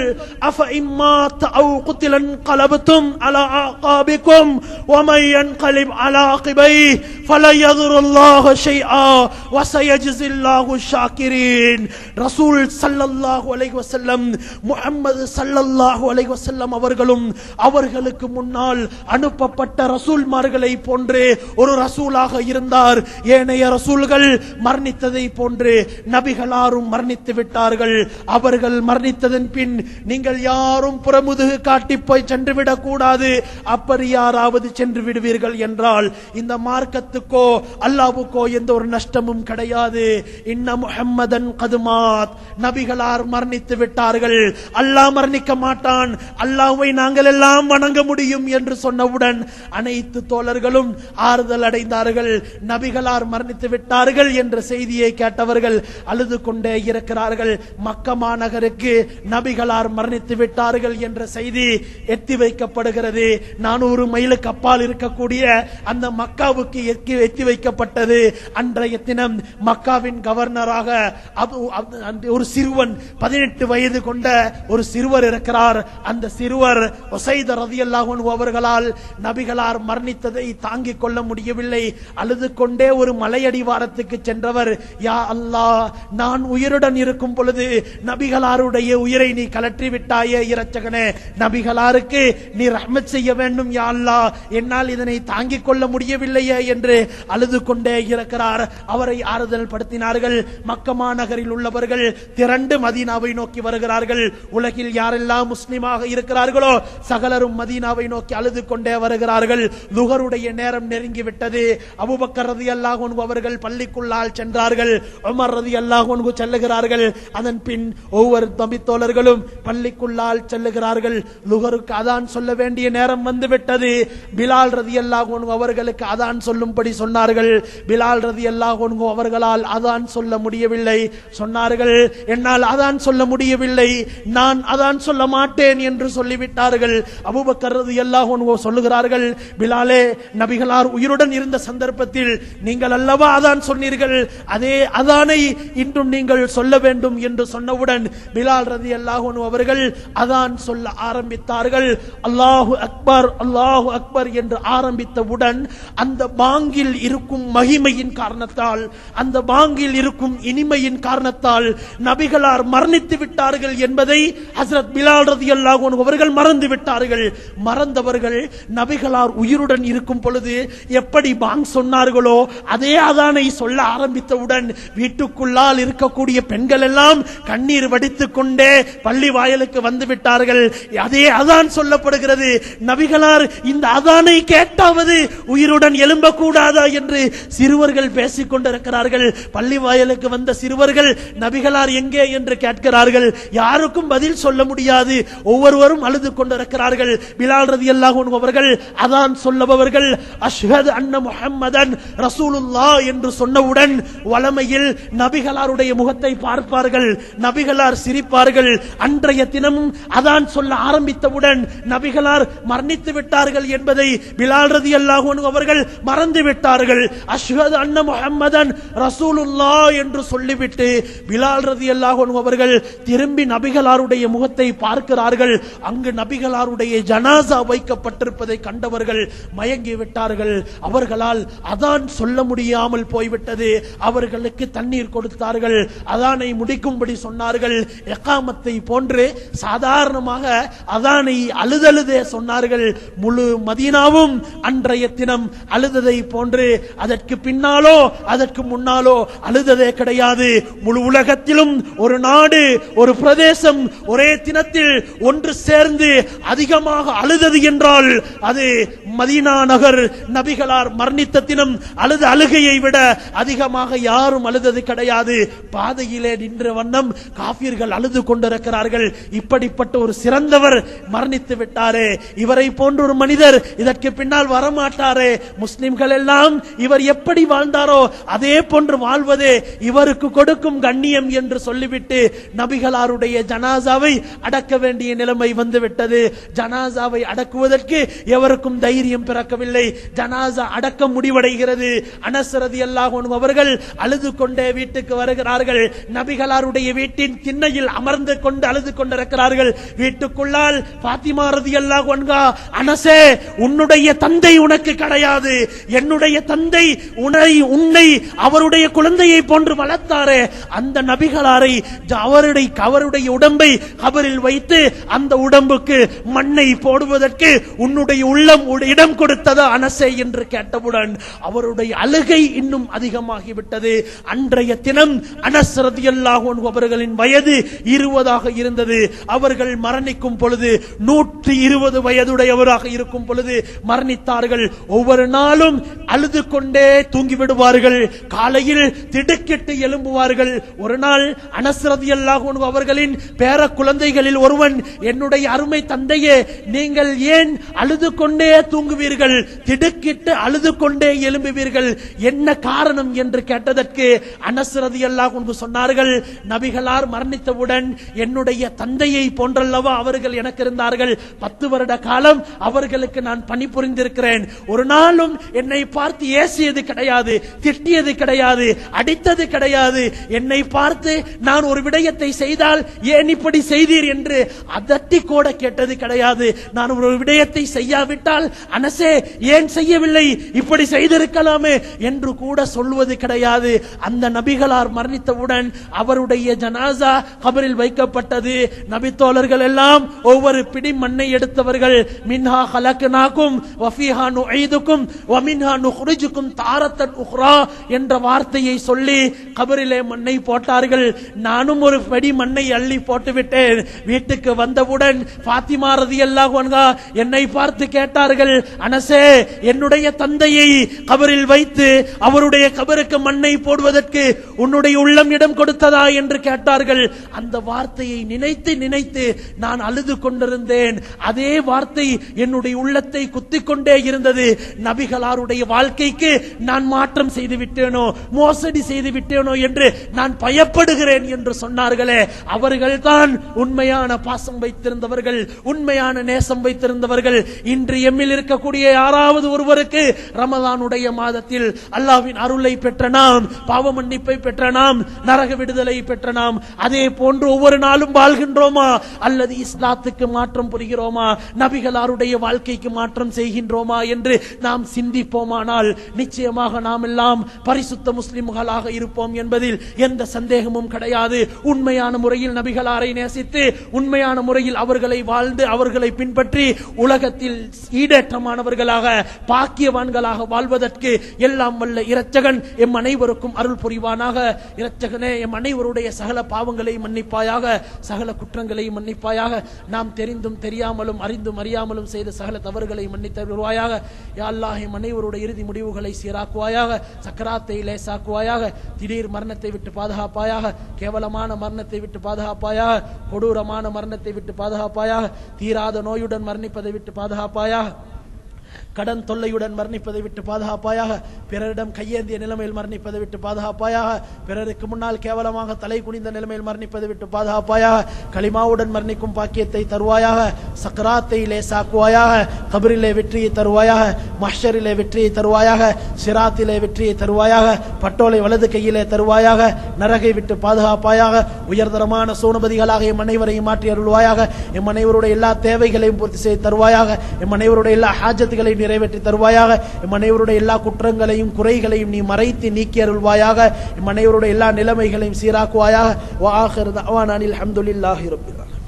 أفإن مات أو قتل انقلبتم على أعقابكم ومن ينقلب على عقبيه فلن يضر الله شيئا وسيجزي الله الشاكرين. ரசூல் ஸல்லல்லாஹு அலைஹி வஸல்லம் முஹம்மது ஸல்லல்லாஹு அலைஹி வஸல்லம் அவர்களும் அவர்களுக்கு முன்னால் அனுப்பப்பட்ட ரசூல்மார்களை போன்று ஒரு ரசூலாக இருந்தார். ஏனைய ரசூல்கள் மரணித்ததை போன்று நபிகளாரும் மரணித்து விட்டார்கள். அவர்கள் மரணித்ததன் பின் நீங்கள் யாரும் புறமுதுகு காட்டி போய் சென்று விடக்கூடாது. அப்படி யாராவது சென்று விடுவீர்கள் என்றால் இந்த மார்க்கத்துக்கோ அல்லாஹ்வுக்கோ எந்த ஒரு நஷ்டமும் கிடையாது. இன்ன முஹம்மதன் கதுமாத், நபிகளார் மரணித்து விட்டார்கள். அல்லாஹ் மரணிக்க மாட்டான், அல்லாஹ்வை நாங்கள் எல்லாம் வணங்க முடியும் என்று சொன்னவுடன் அனைத்து தோழர்களும் ஆறுதல் அடைந்தார்கள். நபிகளார் மரணித்து விட்டார்கள் என்ற செய்தியை கேட்டவர்கள் அழுது கொண்டே இருக்கிறார்கள். மக்கா மாநகருக்கு நபிகளார் மரணித்து விட்டார்கள் என்ற செய்தி எத்தி வைக்கப்படுகிறது. 400 மைலுக்கு அப்பால் இருக்கக்கூடிய அந்த மக்காவுக்கு எத்தி வைக்கப்பட்டது. அன்றைய தினம் மக்காவின் கவர்னராக ஒரு சிறுவன் 18 வயது கொண்ட ஒரு சிறுவர் இருக்கிறார். அந்த சிறுவர் உசைத் ரலியல்லாஹு அன்ஹு அவர்களால் நபிகளார் மரணித்ததை தாங்கிக் கொள்ள முடியவில்லை. அழுது கொண்டே ஒரு மலையடிவாரத்துக்கு சென்றவர், யா அல்லாஹ், நான் உயிருடன் இருக்கும் பொழுது நபிகளாருடைய உயிரை நீ கலற்றி விட்டாயே இரட்சகனே, நபிகளாருக்கு நீ ரஹ்மத் செய்ய வேண்டும் யா அல்லாஹ், என்னால் இதனை தாங்கிக் கொள்ள முடியவில்லையே என்று அழுது கொண்டே இருக்கிறார். அவரை ஆறுதல் படுத்தினார்கள். மக்கா மாநகரில் உள்ளவர்கள் திரண்டு மதீனாவை நோக்கி வருகிறார்கள். உலகில் யாரெல்லாம் முஸ்லிமாக இருக்கிறார்களோ சகலரும் மதீனாவை நோக்கி அழுது கொண்டே வருகிறார்கள். லுஹருடைய நேரம் நெருங்கிவிட்டது. அபூபக்கர் ரலியல்லாஹு அன்ஹு அவர்கள் பள்ளிக்குள்ளால் சென்றார்கள். உமர் ரலியல்லாஹு அன்ஹு செல்லுகிறார்கள். அதன் பின் ஒவ்வொரு தோழர்களும் பள்ளிக்குள்ளால் செல்லுகிறார்கள். லுஹருக்கு அதான் சொல்ல வேண்டிய நேரம் வந்துவிட்டது. பிலால் ரலியல்லாஹு அன்ஹு அவர்களுக்கு அதான் சொல்லும்படி சொன்னார்கள். பிலால் ரலியல்லாஹு அன்ஹு அவர்களால் அதான் சொல்ல முடியவில்லை. சொன்னார்கள், என்னால் அதான் சொல்ல முடியவில்லை, நான் அதான் சொல்ல மாட்டேன் என்று சொல்லிவிட்டார்கள். அபூபக்கர் ரலியல்லாஹு அன்ஹு சொல்லுகிறார்கள், பிலாலே, நபிகளார் உயிருடன் இருந்த சந்தர்ப்பத்தில் நீங்கள் அல்லவா அதான் சொன்னீர்கள், அதே அதானை இன்றும் நீங்கள் சொல்ல வேண்டும் என்று சொன்னவுடன் பிலால் ரலியல்லாஹு அன்ஹு அவர்கள் அதான் சொல்ல ஆரம்பித்தார்கள். அல்லாஹு அக்பர், அல்லாஹு அக்பர் என்று ஆரம்பித்தவுடன் அந்த பாங்கில் இருக்கும் மகிமையின் காரணத்தால், அந்த பாங்கில் இருக்கும் இனிமையின் காரணத்தால் நபிகளார் மரணித்து விட்டார்கள் என்பதை ஹஸ்ரத் பிலால் ரலியல்லாஹு அன்ஹு அவர்கள் மறந்து விட்டார்கள். மறந்தவர்கள் நபிகளார் உயிருடன் இருக்கும் பொழுது எப்படி பாங் சொன்னார்களோ அதே அதானை சொல்ல ஆரம்பித்தவுடன் வீட்டுக்குள்ளால் இருக்கக்கூடிய பெண்கள் எல்லாம் கண்ணீர் வடித்துக் கொண்டே பள்ளி வாயிலுக்கு வந்து விட்டார்கள். அதே அதான் சொல்லப்படுகிறது. நபிகளார் இந்த அதானை கேட்டாவது உயிருடன் எழும்பக்கூடாதா என்று சிறுவர்கள் பேசிக் கொண்டிருக்கிறார்கள். பள்ளி வாயிலுக்கு வந்த சிறுவர்கள் நபிகளார் எங்கே என்று கேட்கிறார்கள். யாருக்கும் பதில் சொல்ல முடியாது. ஒவ்வொருவரும் அழுது கொண்டிருக்கிறார்கள். பிலால் ரலியல்லாஹு அன்ஹு அவர்கள் அதான் சொல்லபவர்கள் அஷ்ஹது அன்ன முஹம்மதன் ரசூலுல்லாஹ் என்று சொன்னவுடன் வலமையில் நபிகளாருடைய முகத்தை பார்ப்பார்கள், நபிகளார் சிரிப்பார்கள். அன்றைய தினமும் அதான் சொல்ல ஆரம்பித்தவுடன் நபிகளார் மரணித்து விட்டார்கள் என்பதை பிலால் ரலியல்லாஹு அன்ஹு அவர்கள் மறந்து விட்டார்கள். அஷ்ஹது அன்ன முஹம்மதன் ரசூலுல்லாஹ் என்று சொல்லிவிட்டு பிலால் ரலியல்லாஹு அன்ஹு அவர்கள் திரும்பி நபிகளாருடைய முகத்தை பார்க்கிறார்கள். அங்கு நபிகளாருடைய ஜனாசா வைக்கப்பட்டிருப்பதை கண்டவர்கள் மயங்கி விட்டார்கள். அவர்களால் அதான் சொல்ல முடியாமல் போய்விட்டது. அவர்களுக்கு தண்ணீர் கொடுத்தார்கள். அதானை முடிக்கும்படி சொன்னார்கள். இகாமத்தை போன்று சாதாரணமாக அதானை அழுதழுதே சொன்னார்கள். முழு மதீனாவும் அன்றைய தினம் அழுததை போன்று அதற்கு பின்னாலோ அதற்கு முன்னாலோ அழுததே கிடையாது. முழு உலகத்திலும் ஒரு நாடு, ஒரு பிரதேசம் ஒரே தினத்தில் ஒன்று சேர்ந்து அதிகமாக அழுதது என்றால் அது மதீனா நகர். நபிகளார் மரணித்த தினம் அழுத அழுகையை விட அதிகமாக யாரும் அழுதது கிடையாது. பாதையிலே நின்ற வண்ணம் காஃபிர்கள் அழுது கொண்டிருக்கிறார்கள். இப்படிப்பட்ட ஒரு சிறந்தவர் மரணித்து விட்டாரே, இவரை போன்ற ஒரு மனிதர் இதற்கு பின்னால் வரமாட்டாரே, முஸ்லிம்கள் எல்லாம் இவர் எப்படி வாழ்ந்தாரோ அதே போன்று வாழ்வதே இவருக்கு கொடுக்கும் கண்ணியம் என்று சொல்லிவிட்டு நபிகளாருடைய ஜனாசாவை அடக்க வேண்டிய நிலைமை வந்துவிட்டது. ஜனாசாவை அடக்க அடக்குவதற்கு எவருக்கும் தைரியம் பிறக்கவில்லை. ஜனாசா அடக்கம் முடிவடைகிறது. அனஸ் ரலியல்லாஹு அன்ஹு அவர்கள் அழுது கொண்டே வீட்டுக்கு வருகிறார்கள். நபிகளாருடைய வீட்டின் திண்ணையில் அமர்ந்து கொண்டு அழுது கொண்டிருக்கிறார்கள். வீட்டுக்குள்ளால் பாத்திமா ரலியல்லாஹு அன்ஹா, அனஸே, உன்னுடைய தந்தை உனக்கு கிடையாது, என்னுடைய தந்தை உன்னை அவருடைய குழந்தையை போன்று வளர்த்தாரே, அந்த நபிகளாரை அவருடைய உடம்பை கபரில் வைத்து அந்த உடம்புக்கு மண்ணை போடுவதற்கு உன்னுடைய உள்ளம் இடம் கொடுத்ததா அனஸே என்று கேட்டவுடன் அவருடைய அழுகை இன்னும் அதிகமாகிவிட்டது. அன்றைய தினம் அனஸ் ரலியல்லாஹு அன்ஹு அவர்களின் வயது 20 இருந்தது. அவர்கள் மரணிக்கும் பொழுது 120 வயதுடையவராக இருக்கும் பொழுது மரணித்தார்கள். ஒவ்வொரு நாளும் அழுது கொண்டே தூங்கி விடுவார்கள். காலையில் திடுக்கிட்டு எழும்புவார்கள். ஒரு நாள் அனஸ் ரலியல்லாஹு அன்ஹு அவர்களின் பேர குழந்தைகளில் ஒருவன், என்னுடைய அருமை தந்தையே, நீங்கள் ஏன் அழுது கொண்டே தூங்குவீர்கள், திடுக்கிட்டு அழுது கொண்டே எழும்புவீர்கள், என்ன காரணம் என்று கேட்டதற்கு அனஸ் ரலியல்லாஹு அன்ஹு சொன்னார்கள், நபிகளார் மரணித்தவுடன் என்னுடைய தந்தையை போன்றல்லவா அவர்கள் எனக்கு இருந்தார்கள். 10 வருட காலம் அவர்களுக்கு நான் பணிபுரிந்திருக்கிறேன். ஒரு நாளும் என்னை பார்த்து ஏசியது கிடையாது, திட்டியது கிடையாது, அடித்தது கிடையாது. என்னை பார்த்து நான் ஒரு விடயத்தை செய்தால் ஏன் இப்படி செய்தீர் என்று அதட்டி கூட கேட்டது கிடையாது. நான் ஒரு விடயத்தை செய்யாவிட்டால் அனஸே ஏன் செய்யவில்லை, இப்படி செய்திருக்கலாமே என்று கூட சொல்வது கிடையாது. அந்த நபிகளார் மரணித்தவுடன் அவருடைய ஜனாசா கபரில் வைக்கப்பட்டது. நபி தோழர்கள் எல்லாம் ஒவ்வொரு பிடி மண்ணை எடுத்தவர்கள். மின்ஹா ஹலக்னாகும் வஃபீஹா நுஈதுகும் வமின்ஹா நுக்ரிஜுகும் தாரத்தன் உக்ரா என்ற வார்த்தையை சொல்லி கபரிலே மண்ணை போட்டார்கள். நானும் ஒரு படி மண்ணை அள்ளி போட்டுவிட்டேன். வீட்டுக்கு வந்தவுடன் பாத்திமா ரலியல்லாஹு அன்ஹா என்னை பார்த்து கேட்டார்கள், அனஸே, என்னுடைய தந்தையை கபரில் வைத்து அவருடைய கபருக்கு மண்ணை போடுவதற்கு உன்னுடைய உள்ளம் இடம் கொடுத்ததா என்று கேட்டார்கள். அந்த வார்த்தையை நினைத்து நினைத்து நான் அழுது கொண்டிருந்தேன். அதே வார்த்தை என்னுடைய உள்ளத்தை குத்திக் கொண்டே இருந்தது. நபிகளாருடைய வாழ்க்கைக்கு நான் மாற்றம் செய்து விட்டேனோ, மோசடி செய்து விட்டேனோ என்று நான் பயப்படுகிறேன் என்று சொன்னார்களே, அவர்கள்தான் உண்மையான பாசம் வைத்திருந்தவர்கள், உண்மையான நேசம் வைத்திருந்தவர்கள். இன்று எம்மில் இருக்கக்கூடிய யாராவது ஒருவருக்கு ரமலானுடைய மாதத்தில் அல்லாஹ்வின் அருளை பெற்ற நாம், பாவ மன்னிப்பை பெற்ற நாம், நரக விடுதலை பெற்ற நாம், அதே போன்று ஒவ்வொரு நாளும் வாழ்கின்றோமா அல்லது இஸ்லாத்துக்கு மாற்றம் புரிகிறோமா, நபிகளாருடைய வாழ்க்கைக்கு மாற்றம் செய்கின்றோமா என்று நாம் சிந்திப்போமானால் நிச்சயமாக நாம் எல்லாம் பரிசுத்த முஸ்லிம்களாக இருப்போம் என்பதில் எந்த சந்தேகமும் கிடையாது. உண்மையான முறையில் நபிகளாரை நேசித்து உண்மையான முறையில் அவர்களை வாழ்ந்து அவர்களை பின்பற்றி உலகத்தில் ஈடேற்றமானவர்களாக பாக்கியவான்களாக வாழ்வதற்கு எல்லாம் வல்ல இரட்சகன் எம் அனைவருக்கும் அருள் புரிவானாக. இரட்சகனே, எம் அனைவருடைய சகல பாவங்களை மன்னிப்பாயாக, சகல குற்றங்களை மன்னிப்பாயாக. நாம் தெரிந்தும் தெரியாமலும் அறிந்தும் அறியாமலும் செய்த சகல தவறுகளை மன்னித்தருவாயாக. யா அல்லாஹ், எம் அனைவருடைய இறுதி முடிவுகளை சீராக்குவாயாக, சக்கராத்தை லேசாக்குவாயாக, திடீர் மரணத்தை விட்டு பாதுகாப்பாயாக, கேவலமான மரணத்தை விட்டு பாதுகாப்பாயாக, கொடூரமான மரணத்தை விட்டு பாதுகாப்பாயாக, தீராத நோயுடன் மரணிப்பதை விட்டு பாதுகாப்பாயாக, கடன் தொல்லையுடன் மரணிப்பதை விட்டு பாதுகாப்பாயாக, பிறரிடம் கையேந்திய நிலைமையில் மரணிப்பதை விட்டு பாதுகாப்பாயாக, பிறருக்கு முன்னால் கேவலமாக தலை குனிந்த நிலைமையில் மரணிப்பதை விட்டு பாதுகாப்பாயாக, களிமாவுடன் மரணிக்கும் பாக்கியத்தை தருவாயாக, சக்கராத்தை லேசாக்குவாயாக, கபரிலே வெற்றியை தருவாயாக, மஹ்ஷரிலே வெற்றியை தருவாயாக, சிராத்திலே வெற்றியை தருவாயாக, பட்டோலை வலது கையிலே தருவாயாக, நரகை விட்டு பாதுகாப்பாயாக, உயர்தரமான சோனபதிகளாக எம் அனைவரையும் மாற்றி அருள்வாயாக, எம் அனைவருடைய எல்லா தேவைகளையும் பூர்த்தி செய்து தருவாயாக, எம் அனைவருடைய எல்லா ஹாஜத்துகளை நிறைவேற்றி தருவாயாக, எம் அனைவருடைய எல்லா குற்றங்களையும் குறைகளையும் நீ மறைத்து நீக்கி அருள்வாயாக, எம் அனைவருடைய எல்லா நிலைமைகளையும் சீராக்குவாயாக. வ ஆகிரு தஅவானா அல்ஹம்துலில்லாஹி ரப்பில் ஆலமீன்.